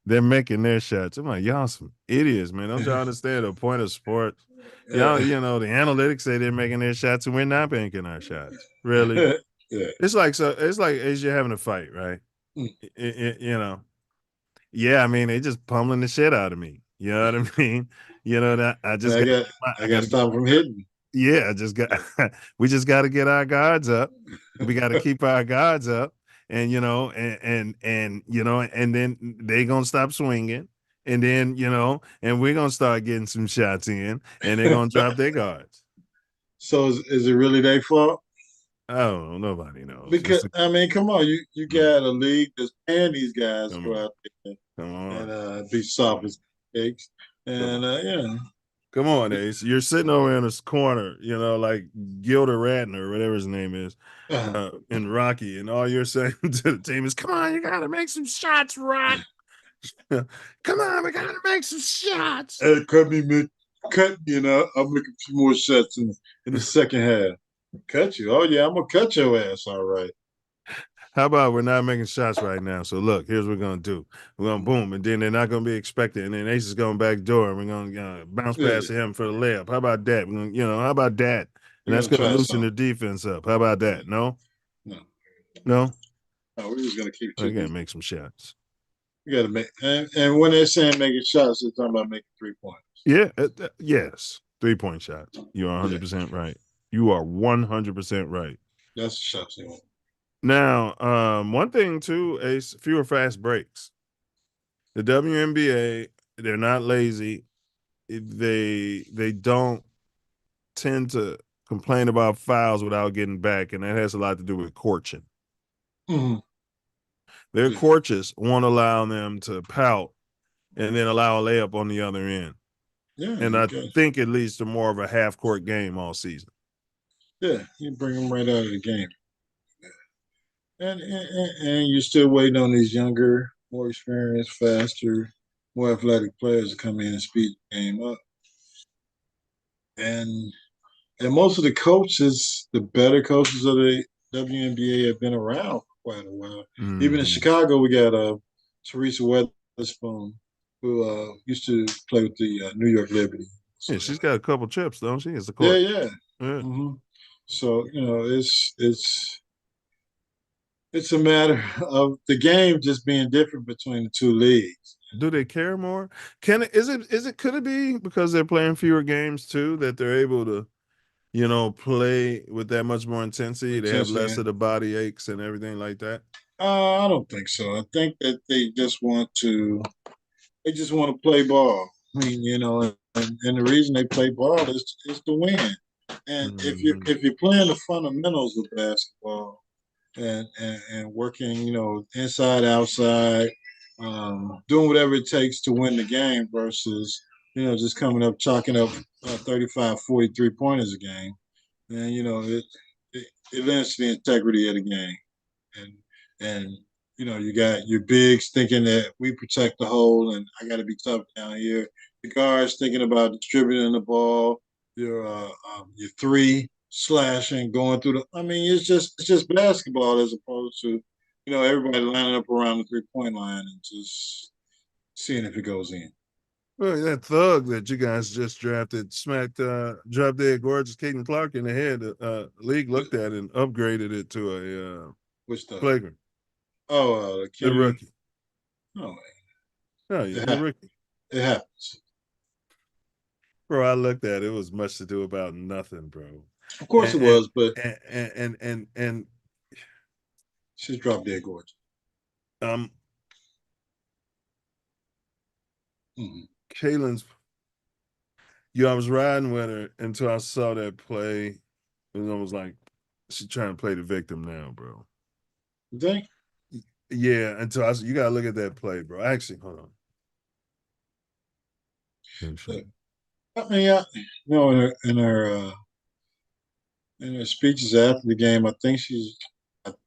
They're making their shots. I'm like, y'all some idiots, man. Don't y'all understand the point of sports? Y'all, make- the analytics say they're making their shots and we're not making our shots. Really? yeah. It's like as you're having a fight, right? Mm. Yeah, I mean, they just pummeling the shit out of me. You know what I mean? That I just I got got I I got got to to stop them from hitting. yeah, I just got we just got to get our guards up. We got to keep our guards up, and and then they gonna stop swinging, and then and we're gonna start getting some shots in, and they're gonna drop their guards. So is it really their fault? Oh, nobody knows. Because I mean, come on, you got a league that's paying these guys to Come go on, out there come and on, be soft as cakes, come and on. yeah, Come on, Ace. You're sitting over in this corner, like Gilda Radner, or whatever his name is, uh, in Rocky, and all you're saying to the team is, "Come on, you gotta make some shots, Rock. Come on, we gotta make some shots." cut me mid, cut me, and I'll make a few more shots in the second half. Cut you? Oh yeah, I'm gonna cut your ass. All right. How about we're not making shots right now? So look, here's what we're gonna do. We're gonna boom, and then they're not gonna be expected, and then Ace is going back door, and we're gonna bounce Yeah, past him for the layup. How about that? We're gonna, how about that? And we're that's gonna gonna try loosen the something. defense up. How about that? No, No, no, no, we're just gonna keep I it. gotta make some shots. We gotta make, and when they're saying making shots, they're talking about making 3 points. Yeah, yes, 3-point shots. You are Yeah, 100% right. You are 100% right. that's the shots they want. Now, one thing too, Ace, fewer fast breaks. The WNBA, they're not lazy. They don't tend to complain about fouls without getting back, and that has a lot to do with coaching. Mm-hmm. Their Yeah. coaches won't allow them to pout and then allow a layup on the other end. Yeah, And I think it leads to more of a half court game all season. yeah, you bring them right out of the game, and you're still waiting on these younger, more experienced, faster, more athletic players to come in and speed the game up. And most of the coaches, the better coaches of the WNBA, have been around for quite a while. Even in Chicago, we got Teresa Weatherspoon, who used to play with the New York Liberty. Yeah, she's got a couple chips, don't she? As the Yeah, court. yeah. Yeah. Mm-hmm. So it's a matter of the game just being different between the two leagues. Do they care more? Could it be because they're playing fewer games too that they're able to, play with that much more intensity? They have less of the body aches and everything like that. I don't think so. I think that they just want to play ball. I mean, and the reason they play ball is to win. And if you're playing the fundamentals of basketball and working, inside outside, doing whatever it takes to win the game versus just coming up chalking up 35, 43 pointers a game, and it lends to the integrity of the game. And you got your bigs thinking that we protect the hole and I got to be tough down here. The guards thinking about distributing the ball. Your three slashing, going through the. I mean, it's just basketball as opposed to everybody lining up around the 3-point line and just seeing if it goes in. Well, that thug that you guys just drafted dropped dead gorgeous Caitlin Clark in the head. The league looked at it and upgraded it to a Which thug? flagrant. Oh, The rookie. Oh, No, you're a rookie. It happens. Bro, I looked at it. It was much to do about nothing, bro. Of course it was, but and she's drop dead gorgeous. Kaylin's, I was riding with her until I saw that play. It was almost like she's trying to play the victim now, bro. You think? Yeah, until you gotta look at that play, bro. Actually, hold on. I mean, in her speeches after the game, I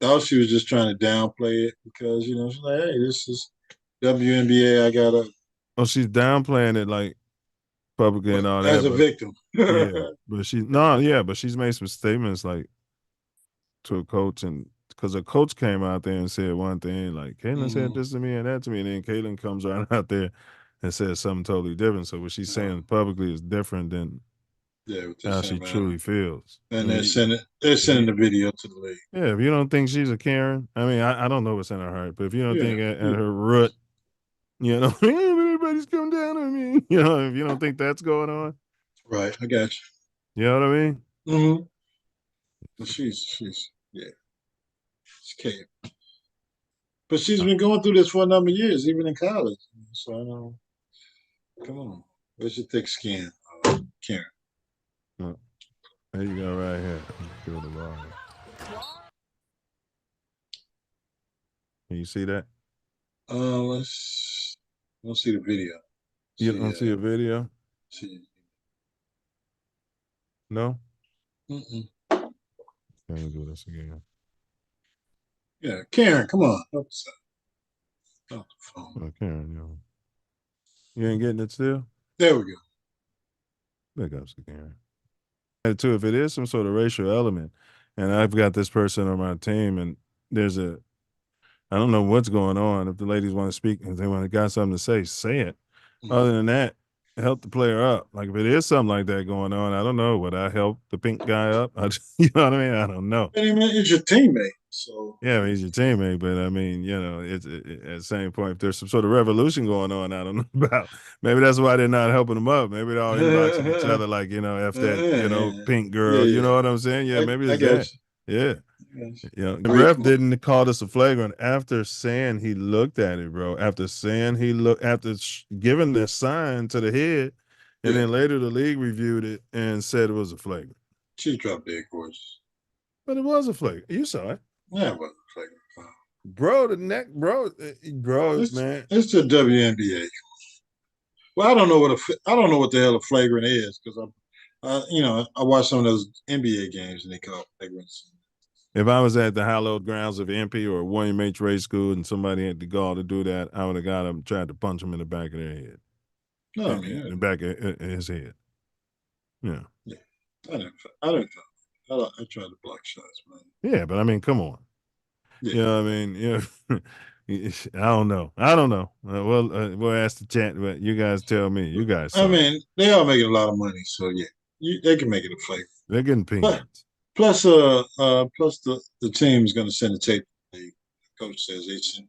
thought she was just trying to downplay it because she's like, hey, this is WNBA. I gotta. Oh, she's downplaying it like publicly and all that as a victim. Yeah, but she's made some statements like to a coach, and because a coach came out there and said one thing, like Kaylin said this to me and that to me, and then Kaylin comes right out there and says something totally different. So what she's saying publicly is different than how she truly feels. And they're sending the video to the league. Yeah, if you don't think she's a Karen, I mean, I don't know what's in her heart, but if you don't think at her root, everybody's come down on me. If you don't think that's going on. Right, I got you. You know what I mean? Mm-hmm. She's Karen. But she's been going through this for a number of years, even in college. So I know. Come on. Where's your thick skin, Karen? Well, there you go right here. Can you see that? Let's see the video. You don't see a video? No? Mm-mm. Let me do this again. Yeah, Karen, come on. Help us out. Off the phone. Oh, Karen, you ain't getting it still? There we go. There goes the Karen. And too, if it is some sort of racial element, and I've got this person on my team, and I don't know what's going on. If the ladies want to speak and they want to got something to say it. Other than that, help the player up. Like if it is something like that going on, I don't know. Would I help the pink guy up? You know what I mean? I don't know. I mean, it's your teammate, so yeah, I mean, he's your teammate. But I mean, it's at the same point. If there's some sort of revolution going on, I don't know about. Maybe that's why they're not helping them up. Maybe they're all inboxing each other, like F that, pink girl. You know what I'm saying? Yeah, maybe it's that. Yeah. The ref didn't call this a flagrant after saying he looked at it, bro. After giving the sign to the head, and then later the league reviewed it and said it was a flagrant. She dropped dead gorgeous. But it was a flagrant. You saw it. Yeah, it was a flagrant. Bro, the neck, bro, man. It's the WNBA. Well, I don't know what the hell a flagrant is because I watched some of those NBA games and they call it flagrants. If I was at the hallowed grounds of MP or William H. Ray School and somebody had the gall to do that, I would have got him, tried to punch him in the back of their head. No, in the back of his head. Yeah. Yeah. I tried to block shots, man. Yeah, but I mean, come on. Yeah. You know what I mean? I don't know. We'll ask the chat, but you guys tell me. You guys. I mean, they are making a lot of money, so yeah, they can make it a flavor. They're getting peanuts. Plus the team is going to send a tape. The coach says they send.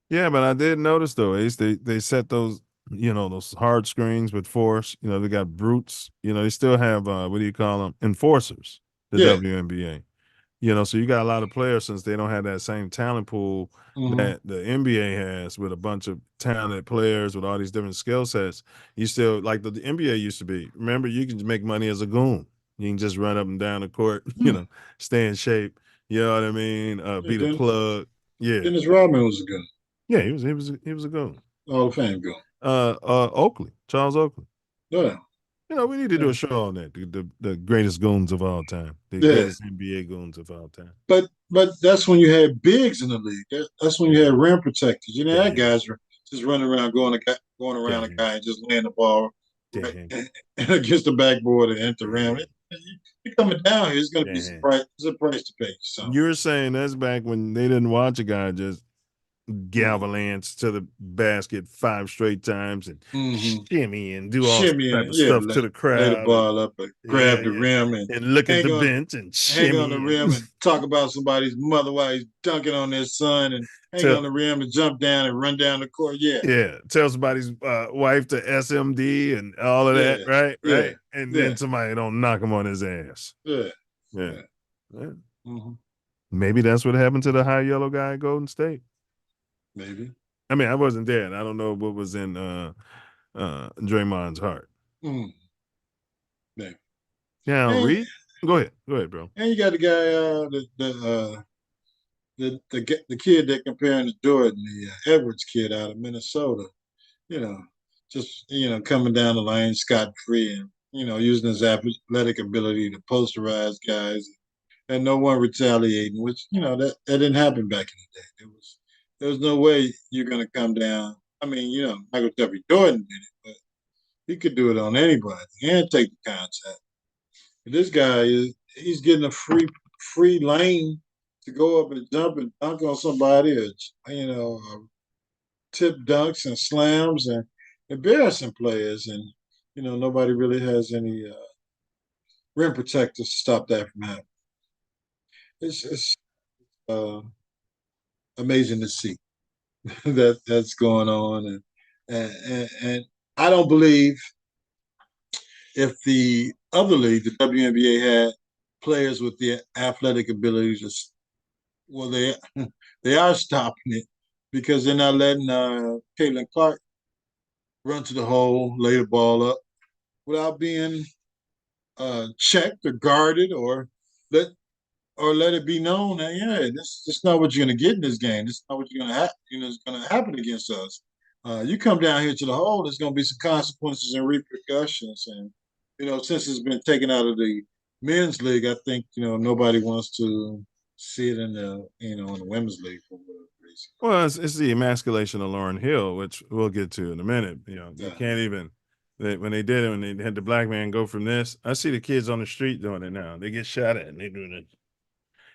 Yeah, but I did notice though, Ace, they set those, those hard screens with force. They got brutes. They still have what do you call them? Enforcers. The WNBA. So you got a lot of players since they don't have that same talent pool that the NBA has with a bunch of talented players with all these different skill sets. You still like the NBA used to be. Remember, you can make money as a goon. You can just run up and down the court, stay in shape. You know what I mean? Be the plug. Yeah. Dennis Rodman was a goon. Yeah, he was a goon. Hall of Fame goon. Oakley, Charles Oakley. Yeah. We need to do a show on that. The greatest goons of all time. The greatest NBA goons of all time. But that's when you had bigs in the league. That's when you had rim protectors. You know, that guys were just running around, going around a guy and just laying the ball and against the backboard and enter the rim. You're coming down here, it's going to be a price to pay. So. You were saying that's back when they didn't watch a guy just galvalance to the basket 5 straight times and shimmy and do all Shimmy type and of stuff to the lay the crowd. ball up and grab the rim and look at the on, bench and hang on shimmy. the rim and talk about somebody's mother while he's dunking on their son and hang on the rim and jump down and run down the court. Yeah. Tell somebody's wife to SMD and all of that, right? Right. And then somebody don't knock him on his ass. Yeah. Maybe that's what happened to the high yellow guy at Golden State. Maybe. I mean, I wasn't there, and I don't know what was in Draymond's heart. Yeah. Yeah, Reed. Go ahead, bro. And you got the guy, the kid they're comparing to Jordan, the Edwards kid out of Minnesota. Just coming down the lane scot free, and using his athletic ability to posterize guys, and no one retaliating. Which that didn't happen back in the day. There was no way you're going to come down. I mean, Michael W. Jordan did it, but he could do it on anybody and take the contact. But this guy he's getting a free lane to go up and jump and dunk on somebody, or tip dunks and slams and embarrassing players, and nobody really has any rim protectors to stop that from happening. It's amazing to see that's going on, and I don't believe if the other league, the WNBA, had players with the athletic ability to, well, they are stopping it because they're not letting Caitlin Clark run to the hole, lay the ball up without being checked or guarded, or let it be known that this is not what you're going to get in this game. This is not what you're going to have. It's going to happen against us. You come down here to the hole, there's going to be some consequences and repercussions. And since it's been taken out of the men's league, I think nobody wants to see it in the in the women's league for whatever reason. Well, it's the emasculation of Lauryn Hill, which we'll get to in a minute. You can't even. When they did it, when they had the black man go from this, I see the kids on the street doing it now. They get shot at and they do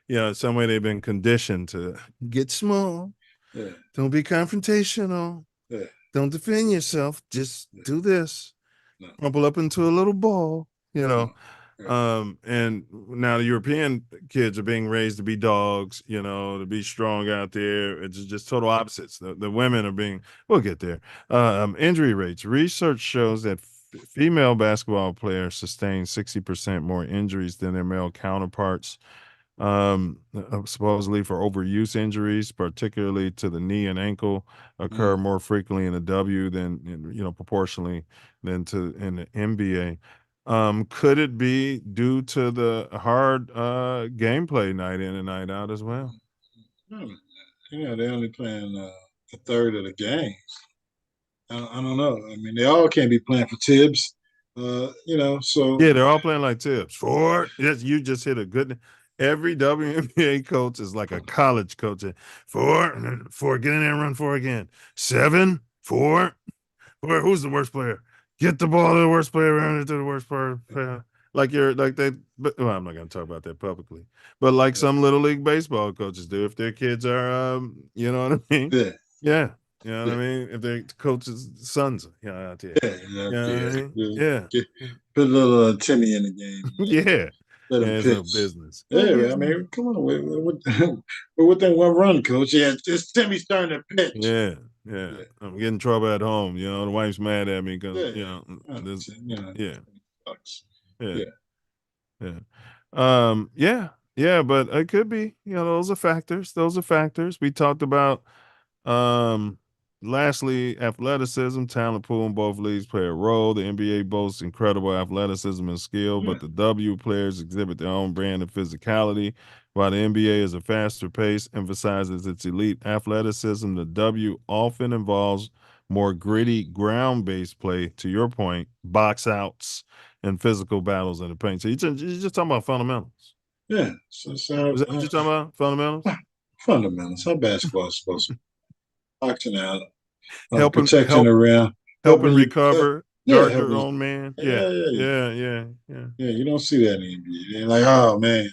it. Some way they've been conditioned to get small. Yeah. Don't be confrontational. Yeah. Don't defend yourself. Just do this. Crumple up into a little ball. And now the European kids are being raised to be dogs, to be strong out there. It's just total opposites. The women are being, we'll get there. Injury rates. Research shows that female basketball players sustain 60% more injuries than their male counterparts, supposedly for overuse injuries, particularly to the knee and ankle, occur more frequently in the W than, proportionally than in the NBA. Could it be due to the hard gameplay night in and night out as well? They're only playing a third of the games. I don't know. I mean, they all can't be playing for Tibbs. So yeah, they're all playing like Tibbs. 4. Yes, you just hit a good. Every WNBA coach is like a college coach. 4, get in there and run 4 again. 7, 4. Who's the worst player? Get the ball to the worst player, around it to the worst player. Like they. Well, I'm not going to talk about that publicly, but like some little league baseball coaches do, if their kids are, you know what I mean? Yeah. You know what I mean? If their coach's sons, out there. Put a little Timmy in the game. Yeah. Let him pitch. No business. Yeah, I mean, come on, we're within one run, coach. Yeah, it's Timmy starting to pitch. Yeah. I'm getting trouble at home. The wife's mad at me because but it could be. Those are factors. We talked about. Lastly, athleticism, talent pool in both leagues play a role. The NBA boasts incredible athleticism and skill, but the W players exhibit their own brand of physicality. While the NBA is a faster pace, emphasizes its elite athleticism, the W often involves more gritty, ground-based play, to your point, box outs, and physical battles in the paint. So you're just talking about fundamentals. Yeah. Is that what you're talking about? Fundamentals? Fundamentals. How basketball is supposed to be. Boxing out. Protecting the rim. Helping recover. Guard your own man. Yeah. You don't see that in the NBA. They're like, oh, man.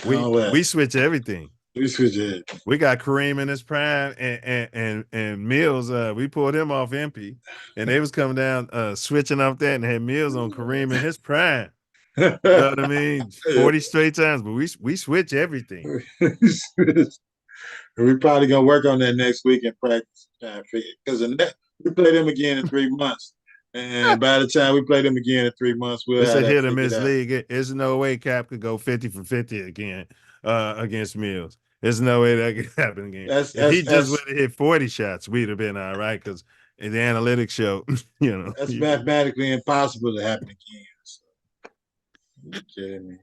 We switch everything. We switch it. We got Kareem in his prime and Milz. We pulled him off MP, and they was coming down switching up that and had Milz on Kareem in his prime. You know what I mean? 40 straight times, but we switch everything. We probably gonna work on that next week in practice, because we play them again in 3 months, and by the time we play them again in 3 months, we'll It's have a that hit or figured miss out. league. There's no way Cap could go 50 for 50 again against Milz. There's no way that could happen again. That's If he just would that's have hit 40 shots, we'd have been all right because the analytics show, you know. that's mathematically impossible to happen again. So, you kidding me?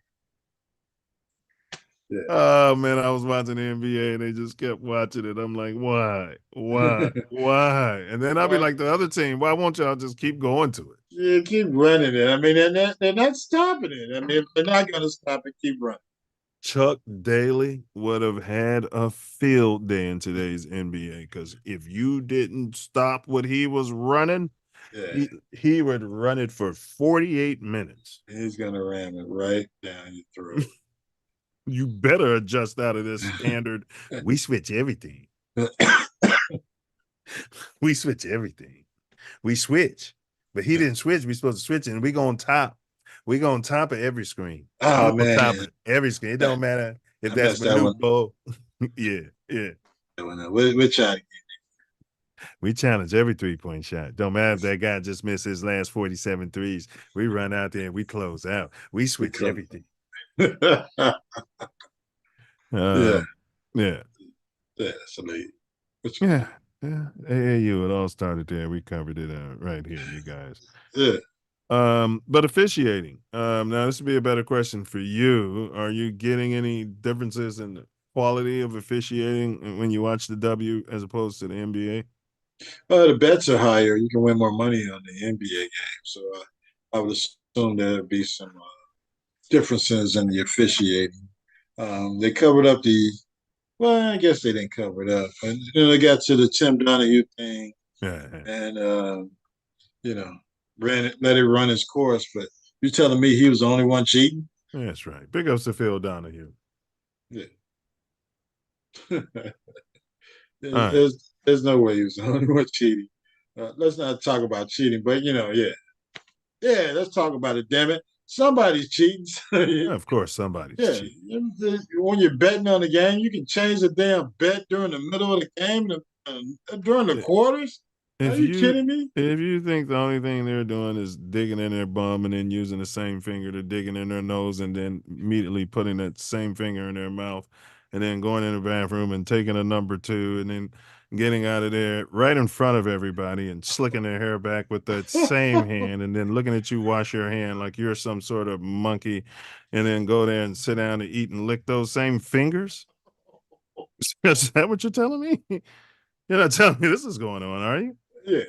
Yeah. Oh man, I was watching the NBA and they just kept watching it. I'm like, why? And then I'll be like the other team, why won't y'all just keep going to it? Yeah, keep running it. I mean, they're not stopping it. I mean, they're not going to stop it. Keep running. Chuck Daly would have had a field day in today's NBA because if you didn't stop what he was running, he would run it for 48 minutes. He's going to ram it right down your throat. You better adjust out of this standard. We switch everything. We switch everything. We switch. But he didn't switch. We're supposed to switch, and we're going to top. We're going to top of every screen. Oh, man. Top of every screen. It don't matter if that's Manute Bol. Yeah. We're trying to we challenge every three-point shot. Don't matter if that guy just missed his last 47 threes. We run out there and we close out. We switch everything. Yeah. So yeah. AAU, it all started there. We covered it right here, you guys. Yeah. But officiating. Now this would be a better question for you. Are you getting any differences in the quality of officiating when you watch the W as opposed to the NBA? The bets are higher. You can win more money on the NBA game. So I would assume there'd be some differences in the officiating. They covered up well, I guess they didn't cover it up. And they got to the Tim Donahue thing, and let it run its course. But you're telling me he was the only one cheating? That's right. Big ups to Phil Donahue. Yeah. There's no way he was the only one cheating. Let's not talk about cheating, but let's talk about it. Damn it, somebody's cheating. Of course, somebody's cheating. When you're betting on the game, you can change the damn bet during the middle of the game, during the quarters. Are you kidding me? If you think the only thing they're doing is digging in their bum and then using the same finger to digging in their nose and then immediately putting that same finger in their mouth and then going in the bathroom and taking a number 2 and then getting out of there right in front of everybody and slicking their hair back with that same hand and then looking at you wash your hand like you're some sort of monkey and then go there and sit down and eat and lick those same fingers? Is that what you're telling me? You're not telling me this is going on, are you? Yeah,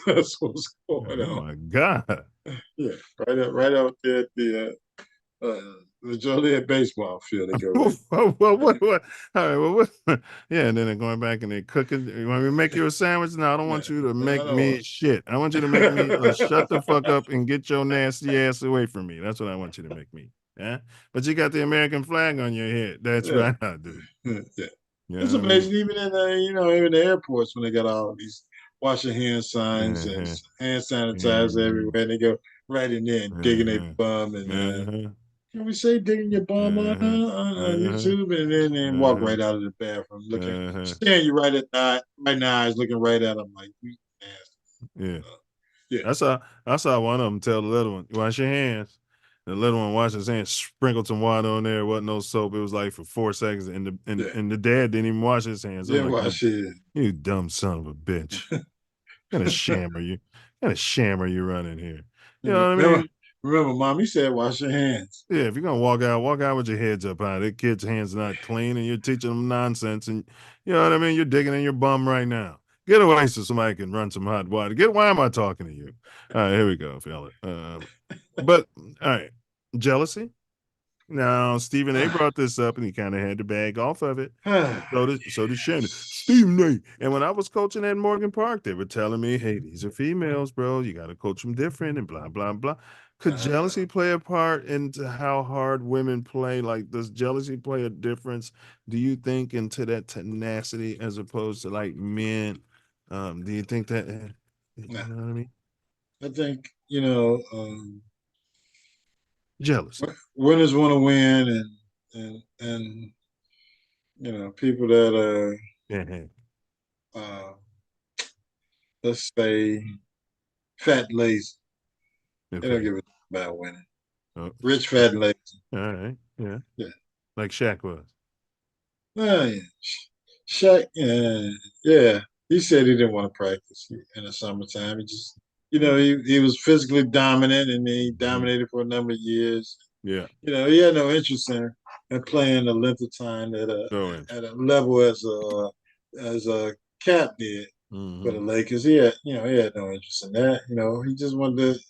that's what's going on. Oh my God! Yeah, right out there at the Joliet baseball field. They go. What? All right. Well, what? Yeah, and then they're going back and they're cooking. You want me to make you a sandwich? No, I don't want you to make me shit. I want you to make me shut the fuck up and get your nasty ass away from me. That's what I want you to make me. Yeah, but you got the American flag on your head. That's right, I do. Yeah, it's amazing. Even in even the airports when they got all of these wash your hand signs and hand sanitizer everywhere, and they go right in there and digging their bum and can we say digging your bum on YouTube and then walk right out of the bathroom looking staring you right in the eyes, looking right at them like you nasty. Yeah. I saw one of them tell the little one, wash your hands. The little one washed his hands, sprinkled some water on there. It wasn't no soap. It was like for 4 seconds, and the dad didn't even wash his hands. Didn't wash his. You dumb son of a bitch. What kind of sham are you? What kind of sham are you running here? You know what I mean? Remember, Mommy said wash your hands. Yeah, if you're gonna walk out with your heads up high. That kid's hands not clean, and you're teaching them nonsense, and you know what I mean. You're digging in your bum right now. Get away so somebody can run some hot water. Why am I talking to you? All right, here we go, fella. But all right, jealousy. Now, Stephen A brought this up, and he kind of had to bag off of it. So did Shannon. Stephen A. And when I was coaching at Morgan Park, they were telling me, hey, these are females, bro. You got to coach them different and blah, blah, blah. Could jealousy play a part into how hard women play? Like, does jealousy play a difference, do you think, into that tenacity as opposed to like men? Do you think that, you Nah, know what I mean? I think Jealousy. winners want to win, and people that are Yeah. uh, let's say fat and lazy, they don't Okay. give a about winning. Oh, Rich, fat, okay. and lazy. All right. Yeah. Yeah. Like Shaq was. Oh, yeah. Shaq, yeah. He said he didn't want to practice in the summertime. He just, he was physically dominant, and he Mhm. dominated for a number of years. Yeah. He had no interest in playing the length of time No interest. at a level as a Cap did for the Hmm. Lakers. He had no interest in that. He just wanted to.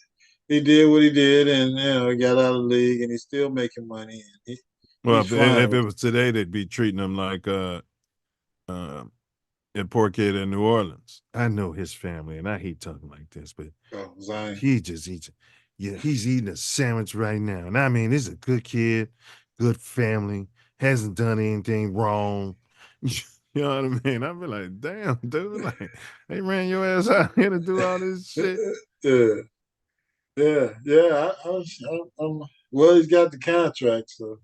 He did what he did, and he got out of the league, and he's still making money, and Well, he's fine if it with was today, they'd be treating him like uh, a poor kid in New Orleans. I know his family, and I hate talking like this, but Zion. he just eats. Yeah, he's eating a sandwich right now, and I mean, this is a good kid, good family, hasn't done anything wrong. You know what I mean? I'd be like, damn, dude, like they ran your ass out here to do all this shit. Yeah, yeah. Well, he's got the contract, so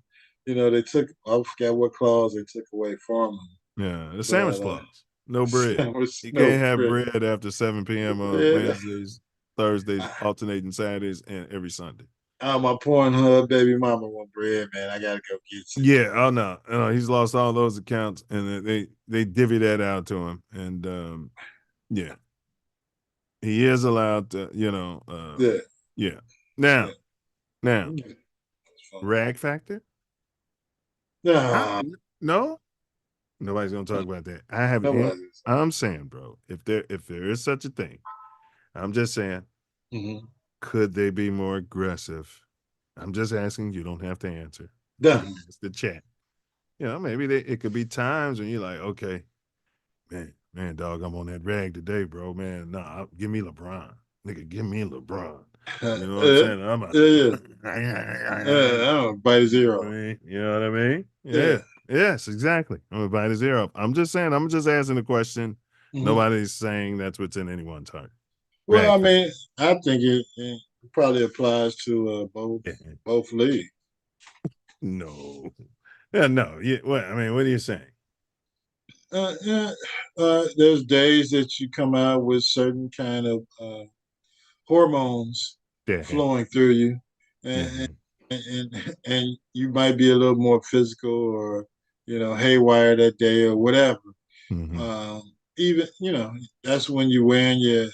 they took. I forgot what clause they took away from him, Yeah, the but sandwich clause. No bread. sandwich, You no can't have bread. bread after 7 p.m. on Yeah, Wednesdays, Thursdays, alternating Saturdays, and every Sunday. my Pornhub baby mama want bread, man. I gotta go get some. Yeah, oh no, he's lost all those accounts, and they divvy that out to him, and yeah, he is allowed to, Yeah, yeah. yeah. Now, It's fun. rag factor? Nah, No, nobody's gonna talk about that. I have, nobody's. I'm saying, bro, if there is such a thing, I'm just saying, Mm-hmm. could they be more aggressive? I'm just asking. You don't have to answer. Done. It's the chat. Maybe it could be times when you're like, okay, man, dog, I'm on that rag today, bro. Man, nah, give me LeBron. Nigga, give me LeBron. You know what I'm saying? I'm about Yeah, to I don't bite his ear off. You know what I mean? Yeah. Yeah. Yes, exactly. I'm gonna bite his ear up. I'm just saying, I'm just asking the question. Mm-hmm. Nobody's saying that's what's in anyone's heart. Well, Rag I factor. mean, I think it probably applies to both leagues. No. Yeah, no. Yeah, what I mean, what are you saying? Yeah, there's days that you come out with certain kind of hormones Yeah. flowing through you, Yeah. and and you might be a little more physical or haywire that day or whatever. Hmm. Even that's when you're wearing your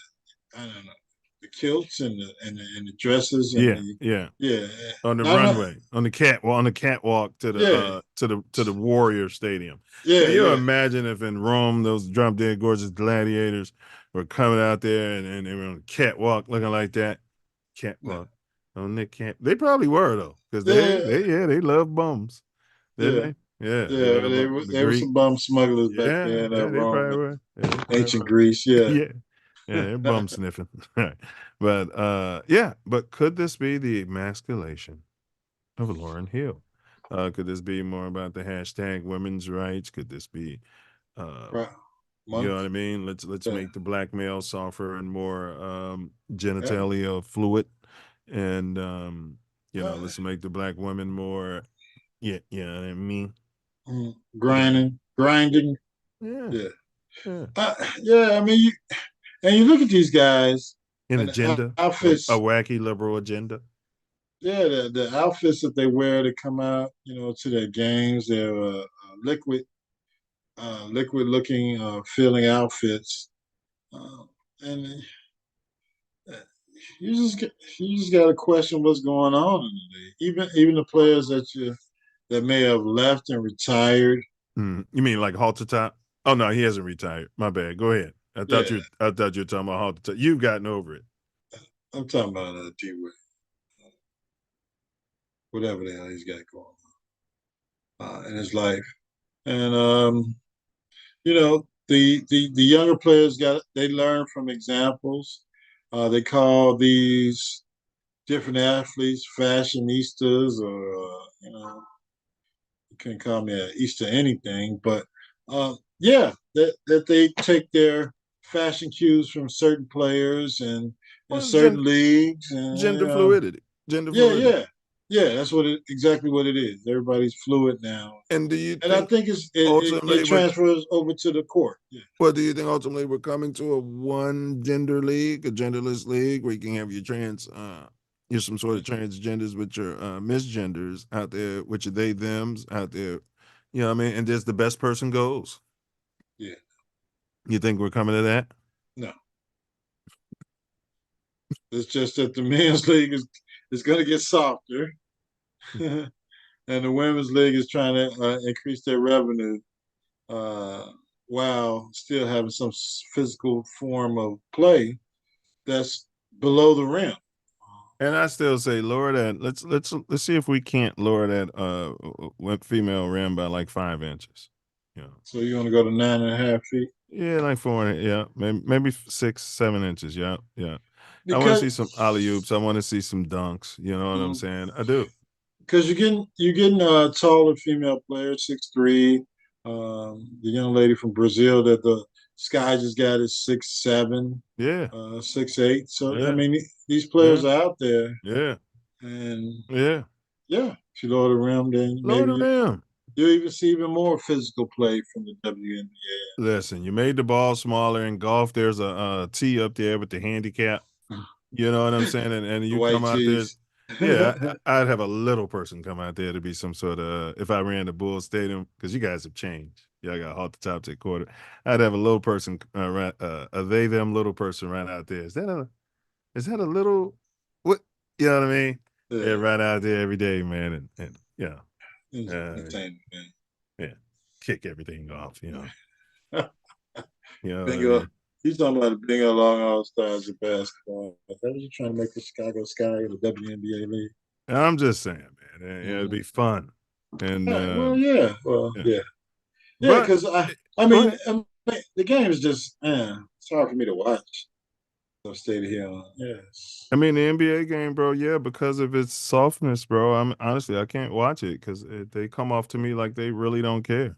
I don't know the kilts and the dresses and Yeah, the yeah. yeah. On the No, no, runway, on the catwalk to the yeah, to the Warrior Stadium. yeah, Can you yeah. imagine if in Rome those drop dead gorgeous gladiators were coming out there and they were on the catwalk looking like that? No. Catwalk on the cat. They probably were though, because Yeah, they love bums, didn't yeah, they? Yeah, they yeah. love the They were Greek. some bum smugglers back Yeah, then, yeah, they Rome probably and were. Yeah, they probably ancient were. Greece. Yeah. Yeah. Yeah, they're bum sniffing. But yeah, but could this be the emasculation of Lauren Hill? Could this be more about the hashtag women's rights? Could this be Right. you know Month. what I mean? Let's Yeah. make the black male softer and more Yeah. genitalia fluid, and Uh, let's make the black women more, yeah, you know what I mean? Yeah. grinding. Yeah. Yeah. Yeah. Yeah. I mean, you look at these guys An and the agenda, a outfits. wacky liberal agenda. Yeah, the outfits that they wear to come out, to their games. They're liquid, liquid looking, feeling outfits, uh, and you just got to question what's going on in the league. Even the players that may have left and retired. You mean like halter top? Oh no, he hasn't retired. My bad. Go ahead. Yeah, I thought you were talking about halter top. You've gotten over it. I'm talking about D-Wade, whatever the hell he's got going on in his life, and the younger players they learn from examples. They call these different athletes, fashionistas, or you can call me an Easter anything, but yeah, that they take their fashion cues from certain players and in Well, it's certain leagues, and gender fluidity. Gender yeah, fluidity. yeah. That's exactly what it is. Everybody's fluid now, And do you and I think think ultimately it transfers over to the court. Yeah, well, do you think ultimately we're coming to a one gender league, a genderless league where you can have your you're some sort of transgenders with your misgenders out there, with your they thems out there. You know what I mean? And just the best person goes. yeah. You think we're coming to that? No, it's just that the men's league is going to get softer, and the women's league is trying to increase their revenue uh, while still having some physical form of play that's below the rim. And I still say lower that. Let's see if we can't lower that female rim by like 5 inches. You know. So you want to go to 9.5 feet? Yeah, like 4. Yeah, maybe 6, 7 inches. Yeah, yeah. I want to see some alley oops. Because I want to see some dunks. You know what I'm saying? I do. because you're getting taller female players, 6'3". The young lady from Brazil that the Sky just got is 6'7", Yeah, 6'8". So I yeah, mean, these yeah, players are out there, yeah, and yeah. yeah, if you lower the rim, then Lower the maybe rim. you'll even see even more physical play from the WNBA. Listen, you made the ball smaller in golf. There's a tee up there with the handicap. You know what I'm saying? And The you white come out there. tees. Yeah, I'd have a little person come out there to be some sort of if I ran the Bulls Stadium because you guys have changed. Yeah, I got off the top to quarter. I'd have a little person, a they them little person right out there. Is that a little what? You know what I mean? Yeah, Yeah, right out there every day, man, and yeah, entertainment, yeah, kick everything off. man. You know what I Bingo. mean? He's talking about the Bingo Long All Stars of basketball. Is that what you trying to make the Chicago Sky in the WNBA league? And I'm just saying, man, it'd Mm-hmm. be fun, and Well, yeah. Well, yeah, yeah. Yeah, but because I go mean, ahead. the game is just, it's hard for me to watch. So stay here on. Yes. I mean, the NBA game, bro, yeah, because of its softness, bro. I'm honestly, I can't watch it because they come off to me like they really don't care.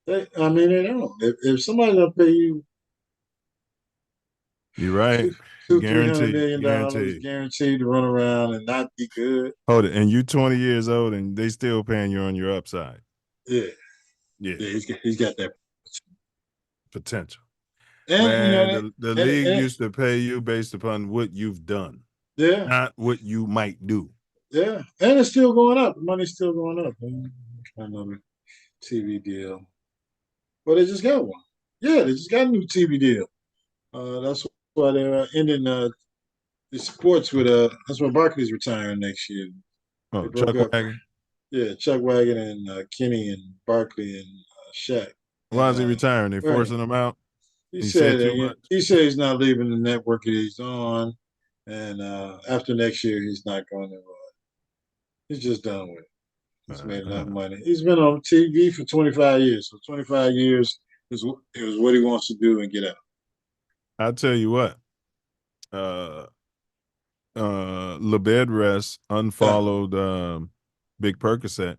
I mean, they don't. If somebody's gonna pay you You're right. two, Guaranteed, $300 million guaranteed. guaranteed to run around and not be good, Hold it, and you 20 years old, and they still paying you on your upside. yeah, Yeah, yeah, he's got that, potential. and Man, the league and used to pay you based upon what you've done, yeah, not what you might do. yeah, and it's still going up. The money's still going up. Man. Another TV deal. Well, they just got one. Yeah, they just got a new TV deal. That's why they're ending the sports with That's why Barkley's retiring next year. They Oh, broke Chuck up. Wagon. Yeah, Chuck Wagon and Kenny and Barkley and Shaq. Why And is he retiring? They right, forcing him out. he He said said too much. he said he's not leaving the network that he's on, and after next year he's not going to. He's just done with it. He's Uh, made enough uh, money. He's been on TV for 25 years. So 25 years is what he wants to do and get out. I'll tell you what. Uh, LeBed Rest Yeah. unfollowed Big Percocet.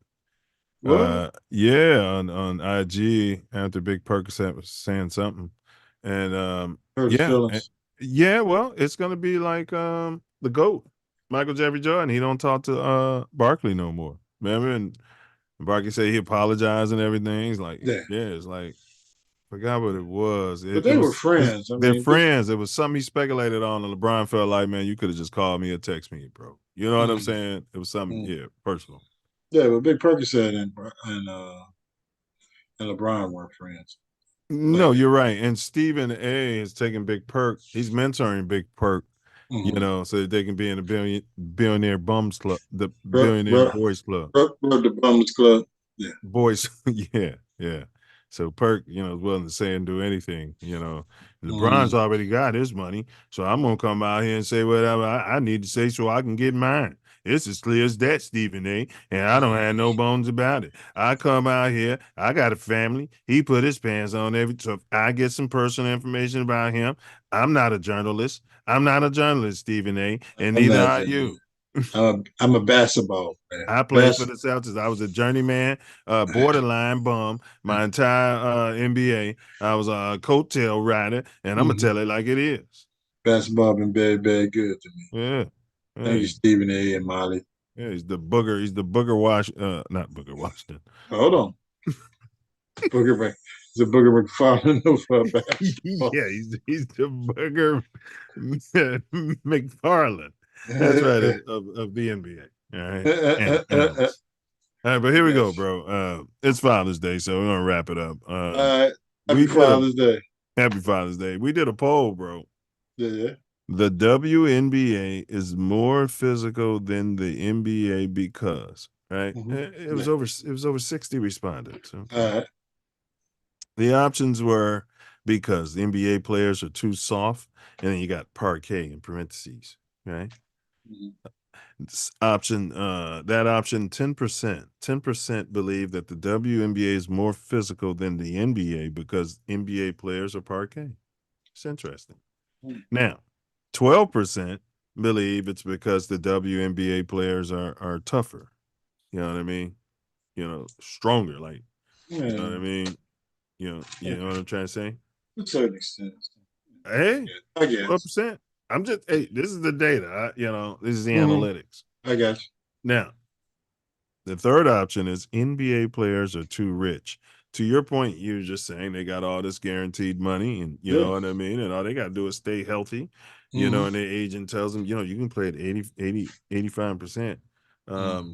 What? Yeah, on IG after Big Percocet was saying something, and Hurt his yeah, feelings. yeah. Well, it's gonna be like the GOAT, Michael Jeffrey Jordan. He don't talk to Barkley no more. Remember, and Barkley said he apologized and everything. He's like, Yeah. yeah, it's like forgot what it was. But It they were was friends. I they're mean, Big, friends. It was something he speculated on, and LeBron felt like, man, you could have just called me or text me, bro. You know what I'm mm, saying? It was something, mm. yeah, personal. Yeah, but Big Percocet and LeBron weren't friends like No, that. you're right. And Stephen A is taking Big Perk. He's mentoring Big Perk, Mm-hmm. so that they can be in the billionaire bums club, the Rub, billionaire rub, boys club. rub the Bums Club. Yeah. Boys, yeah, yeah. So Perk, is willing to say and do anything, LeBron's Mm-hmm. already got his money, so I'm gonna come out here and say whatever I need to say so I can get mine. It's as clear as that, Stephen A. And I don't have no bones about it. I come out here, I got a family. He put his pants on so if I get some personal information about him. I'm not a journalist. I'm not a journalist, Stephen A. And I'm neither not are Jim. you. I'm a basketball fan. I played for the Celtics. I was a journeyman, borderline bum. My entire NBA, I was a coattail rider, and I'm gonna tell it like it is. Basketball been very, very good to me. Yeah, Thank you, Stephen A. and Molly. Yeah, he's the booger. He's the booger wash. Not booger Washington. Hold on, Booger. He's a Booger McFarland of basketball. Yeah, he's the booger McFarland. That's right of the NBA. All right, all right, but here we go, bro. It's Father's Day, so we're gonna wrap it up. All right, happy Father's Day. Happy Father's Day. We did a poll, bro. Yeah. The WNBA is more physical than the NBA because, right? It was over 60 respondents. Okay. All right. The options were because the NBA players are too soft, and then you got parquet in parentheses, right? Option 10% believe that the WNBA is more physical than the NBA because NBA players are parquet. It's interesting. Now, 12% believe it's because the WNBA players are tougher. You know what I mean? Stronger, like, you know what I mean? You know what I'm trying to say? To a certain extent. Hey, I guess. 12%. This is the data. This is the analytics. I got you. Now, the third option is NBA players are too rich. To your point, you're just saying they got all this guaranteed money, and you know what I mean? And all they got to do is stay healthy, and their agent tells them, you can play at 85%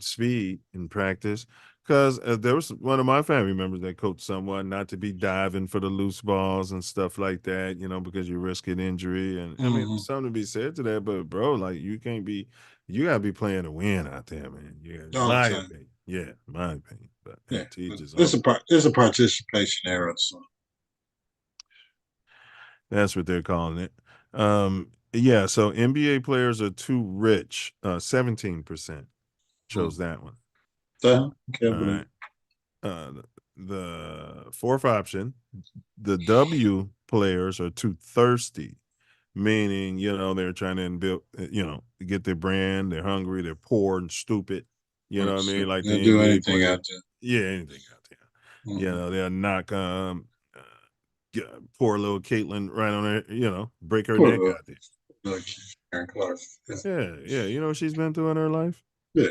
speed in practice. Because there was one of my family members that coached someone not to be diving for the loose balls and stuff like that, because you risk an injury. And I mean, something to be said to that, but bro, like you got to be playing to win out there, man. My opinion. Yeah, my opinion. But it's a participation error. So. That's what they're calling it. Yeah, so NBA players are too rich. 17% chose that one. Okay, all right. The fourth option, the W players are too thirsty, meaning, they're trying to build, get their brand. They're hungry. They're poor and stupid. You know what I mean? Like they'll do anything out there. Yeah, anything out there. They'll knock poor little Caitlin right on her, break her neck out there. Karen Clark. Yeah. You know what she's been through in her life? Yeah.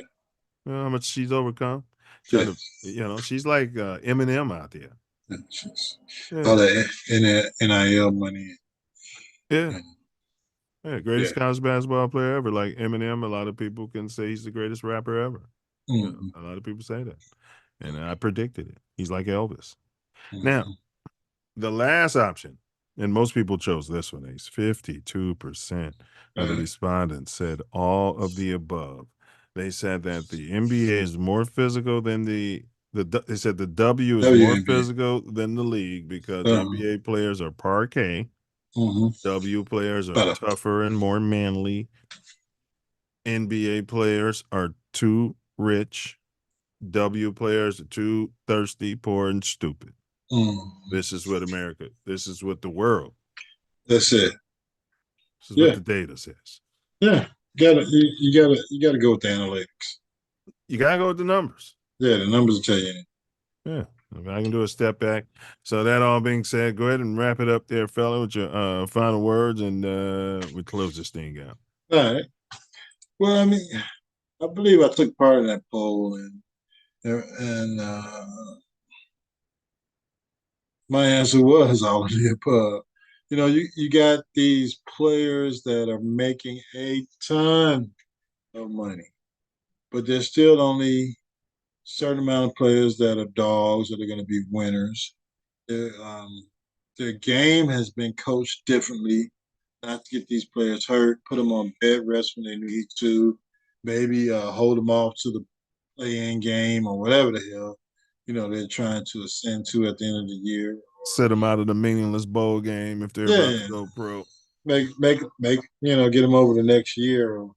You know how much she's overcome? She's like Eminem out there. All that NIL money. Yeah. Greatest college basketball player ever. Like Eminem, a lot of people can say he's the greatest rapper ever. A lot of people say that. And I predicted it. He's like Elvis. Now, the last option, and most people chose this one, Ace. 52% of the respondents said all of the above. They said that the NBA is more physical than they said the W is more physical than the league because NBA players are parquet. W players are tougher and more manly. NBA players are too rich. W players are too thirsty, poor, and stupid. This is what America. This is what the world. That's it. This is what the data says. Yeah, you gotta go with the analytics. You gotta go with the numbers. Yeah, the numbers will tell you. Yeah, I can do a step back. So that all being said, go ahead and wrap it up there, fella, with your final words, and we close this thing out. All right. Well, I mean, I believe I took part in that poll, and my answer was all of the above. You got these players that are making a ton of money, but there's still only a certain amount of players that are dogs that are going to be winners. Their game has been coached differently, not to get these players hurt, put them on bed rest when they need to, maybe hold them off to the play-in game or whatever the hell, they're trying to ascend to at the end of the year. Set them out of the meaningless bowl game if they're about to go pro. Make get them over the next year or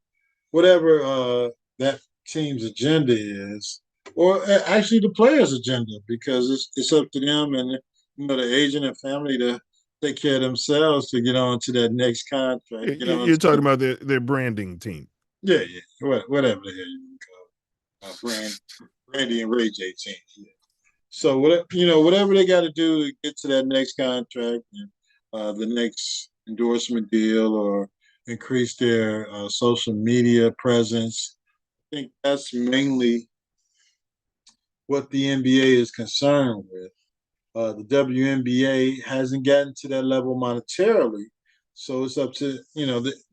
whatever that team's agenda is, or actually the players' agenda, because it's up to them and the agent and family to take care of themselves to get on to that next contract. You're talking about their branding team. Yeah, whatever the hell you call it. Brandy and Ray J team. Yeah. So whatever they got to do to get to that next contract and the next endorsement deal or increase their social media presence. I think that's mainly what the NBA is concerned with. The WNBA hasn't gotten to that level monetarily, so it's up to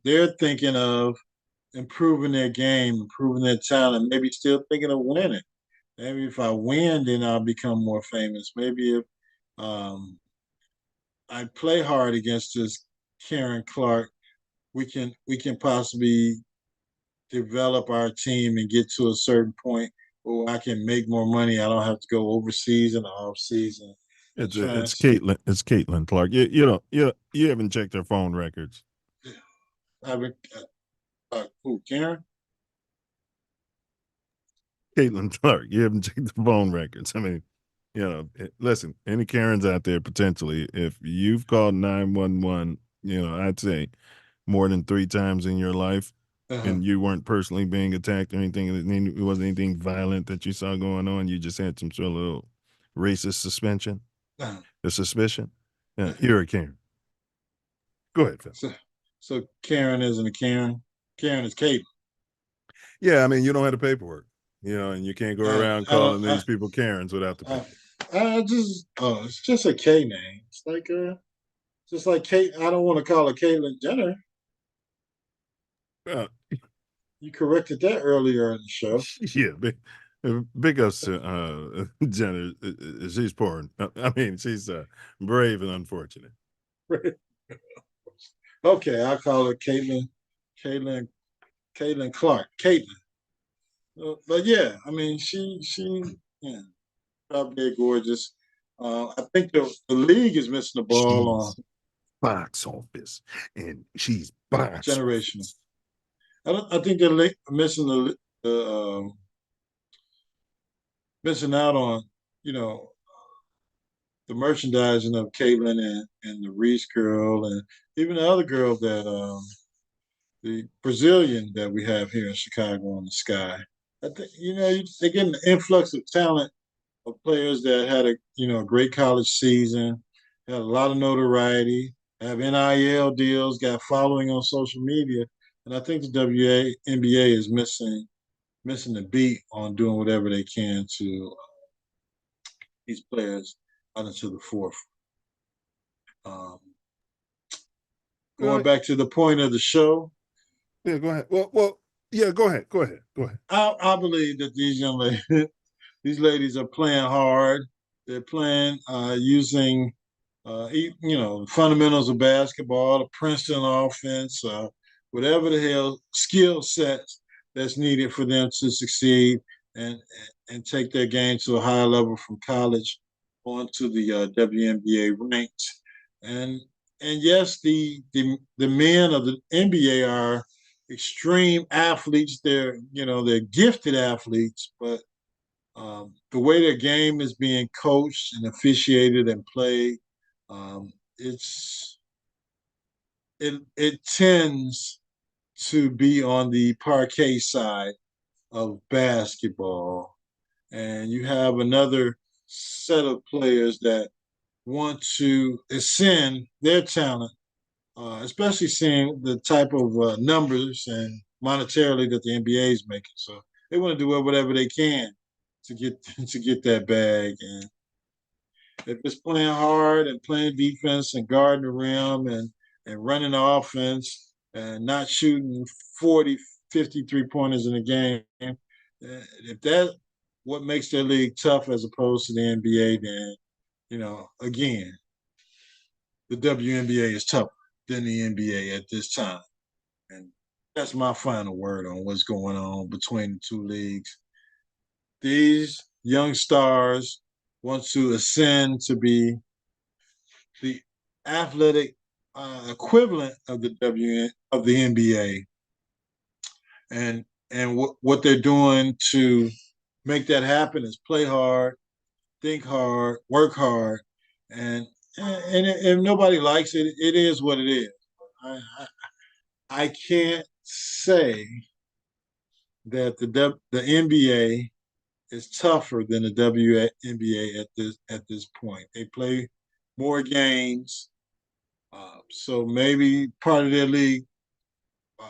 they're thinking of improving their game, improving their talent, maybe still thinking of winning. Maybe if I win, then I'll become more famous. Maybe if um, I play hard against this Karen Clark, we can possibly develop our team and get to a certain point where I can make more money. I don't have to go overseas in the off season and It's trans. Caitlin. It's Caitlin Clark. You haven't checked her phone records. I would, who Karen? Caitlin Clark. You haven't checked the phone records. I mean, listen, any Karens out there potentially, if you've called 911, I'd say more than 3 times in your life, Uh-huh. and you weren't personally being attacked or anything, it wasn't anything violent that you saw going on. You just had some sort of little racist suspension, Uh-huh. a suspicion. You're a Karen. Go ahead, Phil. So Karen isn't a Karen. Karen is Kate. Yeah, I mean, you don't have the paperwork, and you can't go around I calling don't. these people Karens without the paperwork. It's just a K name. It's like just like Kate. I don't want to call her Caitlyn Jenner. Uh, You corrected that earlier in the show. yeah, big ups to Jenner. She's poor. I mean, she's brave and unfortunate. Okay, I call her Caitlin, Caitlin Clark, Caitlin. But yeah, I mean, she, yeah, probably gorgeous. I think the league is missing the ball on She's box office, and she's box generational. office. I think they're missing missing out on you know the merchandising of Caitlyn and the Reese girl and even the other girl that the Brazilian that we have here in Chicago on the Sky. I think they're getting an influx of talent of players that had a great college season, had a lot of notoriety, have NIL deals, got following on social media, and I think the WNBA is missing the beat on doing whatever they can to these players out into the forefront. Um, Going back to the point of the show, Yeah, go ahead. Well, yeah, go ahead. Go ahead. Go ahead. I believe that these young ladies, these ladies are playing hard. They're playing using fundamentals of basketball, the Princeton offense, whatever the hell skill sets that's needed for them to succeed and and take their game to a higher level from college onto the WNBA ranks. And and yes, the men of the NBA are extreme athletes. They're gifted athletes, but the way their game is being coached and officiated and played, um, it's it tends to be on the parquet side of basketball, and you have another set of players that want to ascend their talent, especially seeing the type of numbers and monetarily that the NBA is making. So they want to do whatever they can to get to get that bag. And if it's playing hard and playing defense and guarding the rim and running the offense and not shooting 40, 53 pointers in a game, if that what makes their league tough as opposed to the NBA, then again, the WNBA is tougher than the NBA at this time. And that's my final word on what's going on between the two leagues. These young stars want to ascend to be the athletic equivalent of the NBA, and what they're doing to make that happen is play hard, think hard, work hard, and if nobody likes it, it is what it is. I, I can't say that the NBA is tougher than the WNBA at this point. They play more games, so maybe part of their league uh,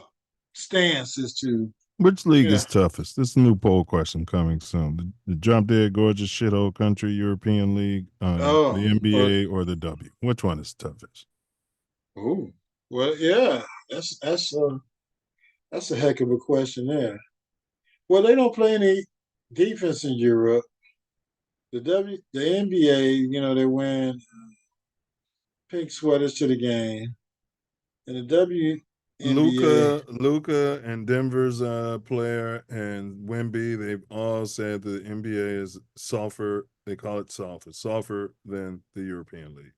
stance is to Which league yeah. is toughest? This is a new poll question coming soon. The Drop Dead Gorgeous Shithole Country European League, the NBA, or the W? Which one is toughest? Well, yeah, that's a heck of a question there. Well, they don't play any defense in Europe. The NBA, they wearing pink sweaters to the game, and the WNBA Luca and Denver's player and Wemby, they've all said the NBA is softer. They call it softer than the European League.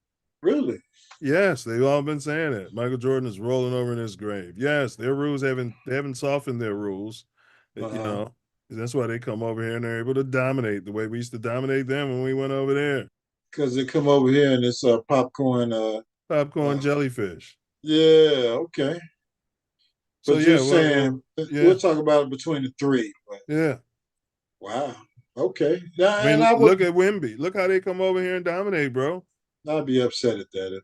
really. Yes, they've all been saying it. Michael Jordan is rolling over in his grave. Yes, their rules haven't softened their rules. That's why they come over here and they're able to dominate the way we used to dominate them when we went over there. Because they come over here and it's popcorn. Popcorn jellyfish. Yeah, okay. So But yeah, you're saying we'll talk about it between the three. But, yeah. wow. Okay. Yeah, I mean, look at Wemby. Look how they come over here and dominate, bro. I'd be upset at that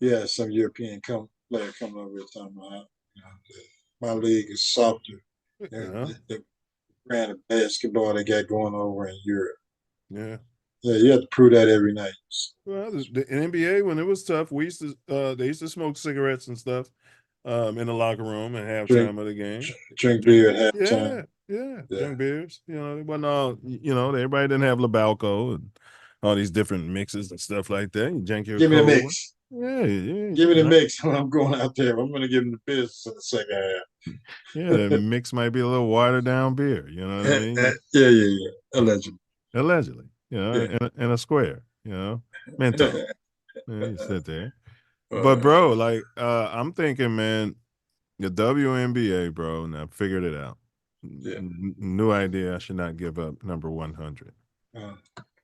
if some European player coming over here talking about my league is softer. The brand of basketball they got going over in Europe. Yeah. Yeah, you have to prove that every night. Well, the NBA, when it was tough, they used to smoke cigarettes and stuff in the locker room at halftime of the game. Drink beer at halftime. Yeah. Drink beers. They wasn't all, everybody didn't have Labalco and all these different mixes and stuff like that. You drink your Give me the mix. Yeah. Give me the mix when I'm going out there. I'm going to give them the business in the second half. Yeah, the mix might be a little watered down beer. You know what I mean? Yeah. Allegedly. In a square. Mental. You sit there. But bro, like I'm thinking, man, the WNBA, bro. Now figured it out. Yeah. New idea. I should not give up number 100.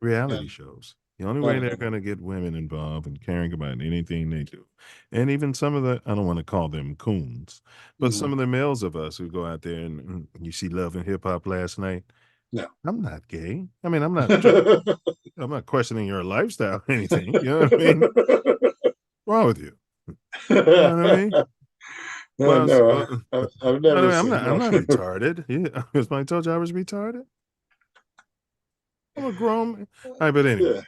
Reality shows. The only way they're going to get women involved and caring about anything they do. And even some of I don't want to call them coons, but some of the males of us who go out there and you see Love and Hip Hop last night. No. I'm not gay. I mean, I'm not questioning your lifestyle or anything. You know what I mean? What's wrong with you? You know what I mean? I've never I'm not retarded. Yeah, because I told you I was retarded. I'm a grown man. All right, but anyway.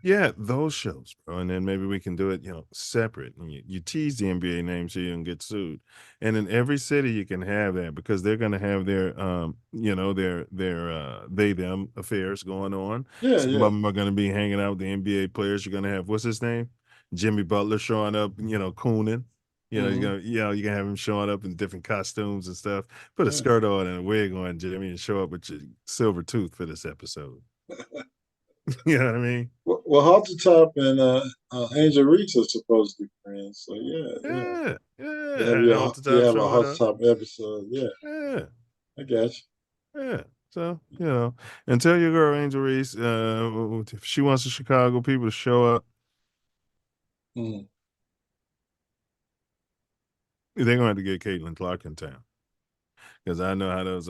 Yeah, those shows, bro. And then maybe we can do it, separate. And you tease the NBA name so you don't get sued. And in every city you can have that because they're gonna have their their they them affairs going on. Some of them are gonna be hanging out with the NBA players. You're gonna have what's his name? Jimmy Butler showing up, cooning. You're gonna have him showing up in different costumes and stuff. Put a skirt on and a wig on, Jimmy, and show up with your silver tooth for this episode. You know what I mean? Well, Hot the Top and Angel Reese are supposed to be friends, so yeah. You have a Hot the Top episode, yeah. I got you. Yeah, so and tell your girl Angel Reese if she wants the Chicago people to show up. They're gonna have to get Caitlin Clark in town because I know how those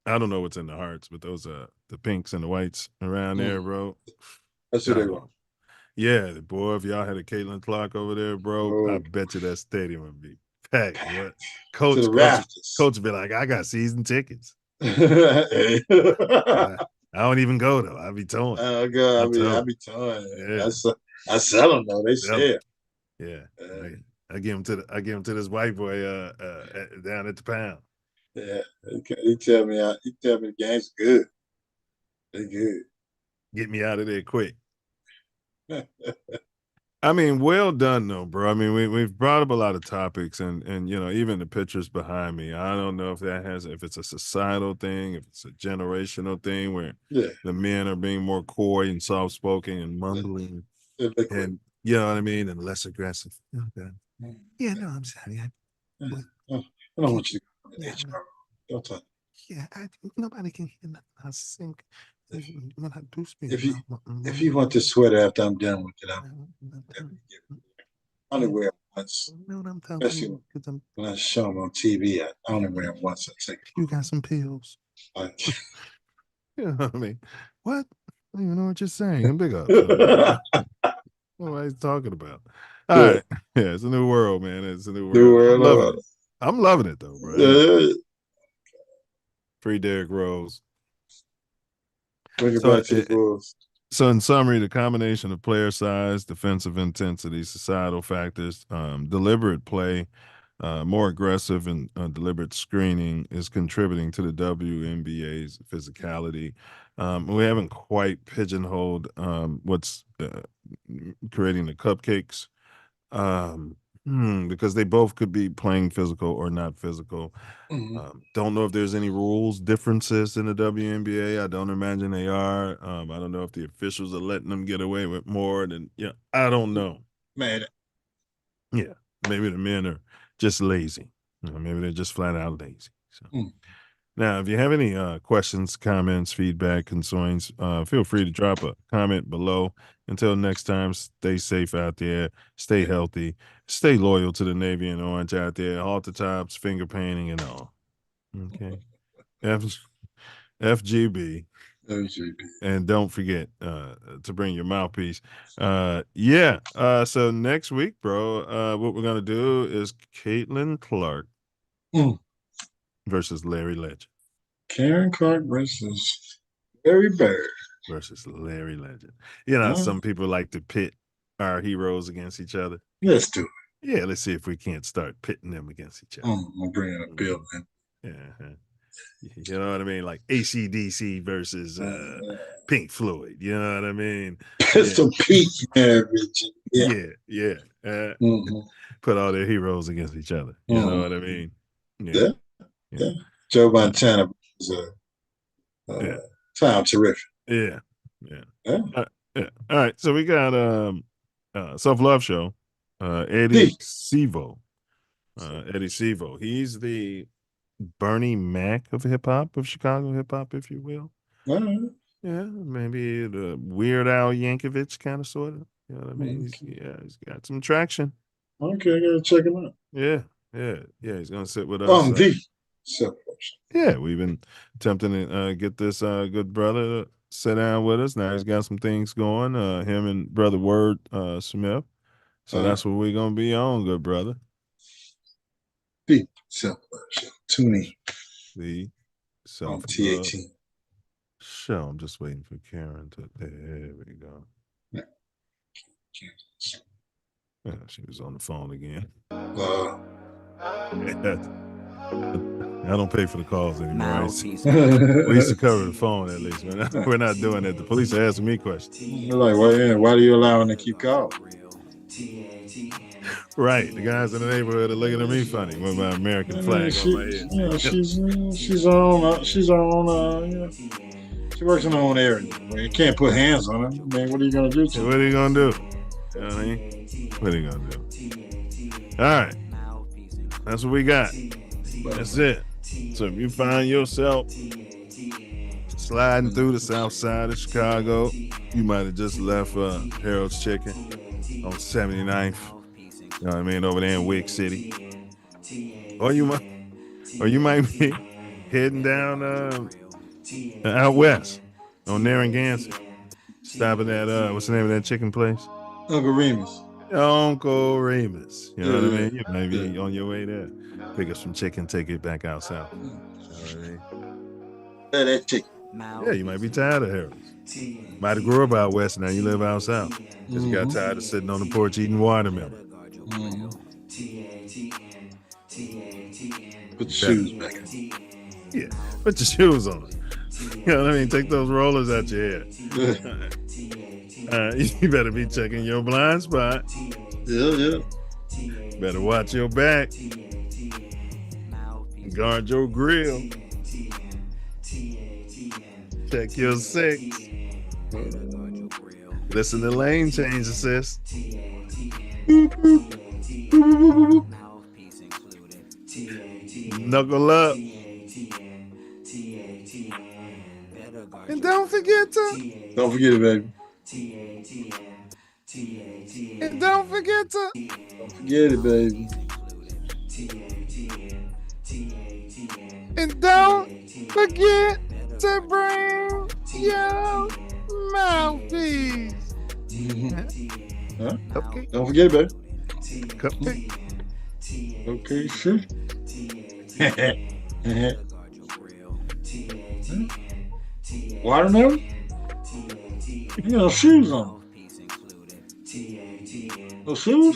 I don't know what's in the hearts, but those the pinks and the whites around there, bro. That's who they want. Yeah, boy, if y'all had a Caitlin Clark over there, bro, I bet you that stadium would be packed. What? Coach would be like, I got season tickets. I don't even go though. I be towing. Oh God, I be towing. Yeah. I sell them though. They sell. Yeah. I give them to this white boy down at the pound. Yeah, he tell me the game's good. They good. Get me out of there quick. I mean, well done though, bro. I mean, we've brought up a lot of topics and even the pictures behind me. I don't know if it's a societal thing, if it's a generational thing where the men are being more coy and soft spoken and mumbling and you know what I mean, and less aggressive. Okay. Yeah, no, I'm sorry. I don't want you to don't talk. Yeah, nobody can hear nothing I sing when I do speak. If you want this sweater after I'm done with it, I'll only wear once, You know what I'm talking especially about? 'Cause when I show them on TV. I only wear them once. I take you got some pills. like, You know what I mean? What? I don't even know what you're saying. And big ups. What are you talking about? All yeah, right. Yeah, it's a new world, man. It's a new New world. I'm World loving Order. it. I'm loving it though, bro. Free Derrick Rose. Bring it So back to the Bulls. So, in summary, the combination of player size, defensive intensity, societal factors, deliberate play, more aggressive and deliberate screening is contributing to the WNBA's physicality. We haven't quite pigeonholed what's creating the cupcakes because they both could be playing physical or not physical. Don't know if there's any rules differences in the WNBA. I don't imagine they are. I don't know if the officials are letting them get away with more than I don't know. Man, Yeah, maybe the men are just lazy. Maybe they're just flat out lazy. So. Now, if you have any questions, comments, feedback, concerns, feel free to drop a comment below. Until next time, stay safe out there, stay healthy, stay loyal to the Navy and Orange out there, halter tops, finger painting, and all. Okay. FGB. And don't forget to bring your mouthpiece. So next week, bro, what we're gonna do is Caitlin Clark versus Larry Legend. Karen Clark versus Larry Bird. Versus Larry Legend. You know, some people like to pit our heroes against each other. Let's do it. Yeah, let's see if we can't start pitting them against each other. I'm bringing a bill in. Yeah. You know what I mean? Like AC/DC versus Pink Floyd. You know what I mean? Pistol Pete marriage. Yeah. Put all their heroes against each other. You know what I mean? Yeah. Joe Montana was Tom Terrific. Yeah. All right. So we got Self-Love Show. Eddie Sevo. Eddie Sevo. He's the Bernie Mac of hip hop, of Chicago hip hop, if you will. Yeah, maybe the Weird Al Yankovic kind of sort of. You know what I mean? He's got some traction. Okay, I gotta check him out. Yeah. He's gonna sit with us. Yeah, we've been attempting to get this good brother to sit down with us. Now he's got some things going. Him and brother Word Smith. So that's what we're gonna be on, good brother. The Self-Love Show. Tune in. The Self-Love TATN Show. I'm just waiting for Karen to. There we go. Yeah, she was on the phone again. I don't pay for the calls anymore. We used to cover the phone at least. We're not doing that. The police are asking me questions. They're like, why do you allow them to keep calling? Right. The guys in the neighborhood are looking at me funny with my American flag on my head. Yeah, she's on. She works in her own area. You can't put hands on her. Man, what are you gonna do to her? What are you gonna do? You know what I mean? What are you gonna do? All right. That's what we got. That's it. So if you find yourself sliding through the south side of Chicago, you might have just left Harold's Chicken on 79th. You know what I mean? Over there in Wick City. Or you might be heading down out west on Narragansett. Stopping at what's the name of that chicken place? Uncle Remus. Uncle Remus. You know what I mean? You might be on your way there. Pick up some chicken, take it back out south. You know what I mean? That chicken. Yeah, you might be tired of Harold's. Might have grew up out west, now you live out south. Because you got tired of sitting on the porch eating watermelon. Put your shoes back on. Yeah, put your shoes on. You know what I mean? Take those rollers out your head. You better be checking your blind spot. Yeah. Better watch your back. Guard your grill. Check your six. Listen to lane change assist. Knuckle up. And don't forget it, baby. And don't forget to. Don't forget it, baby. And don't forget to bring your mouthpiece. Huh? Okay. Don't forget it, baby. Cupcake. Okay, sure. Watermelon? You got no shoes on. No shoes?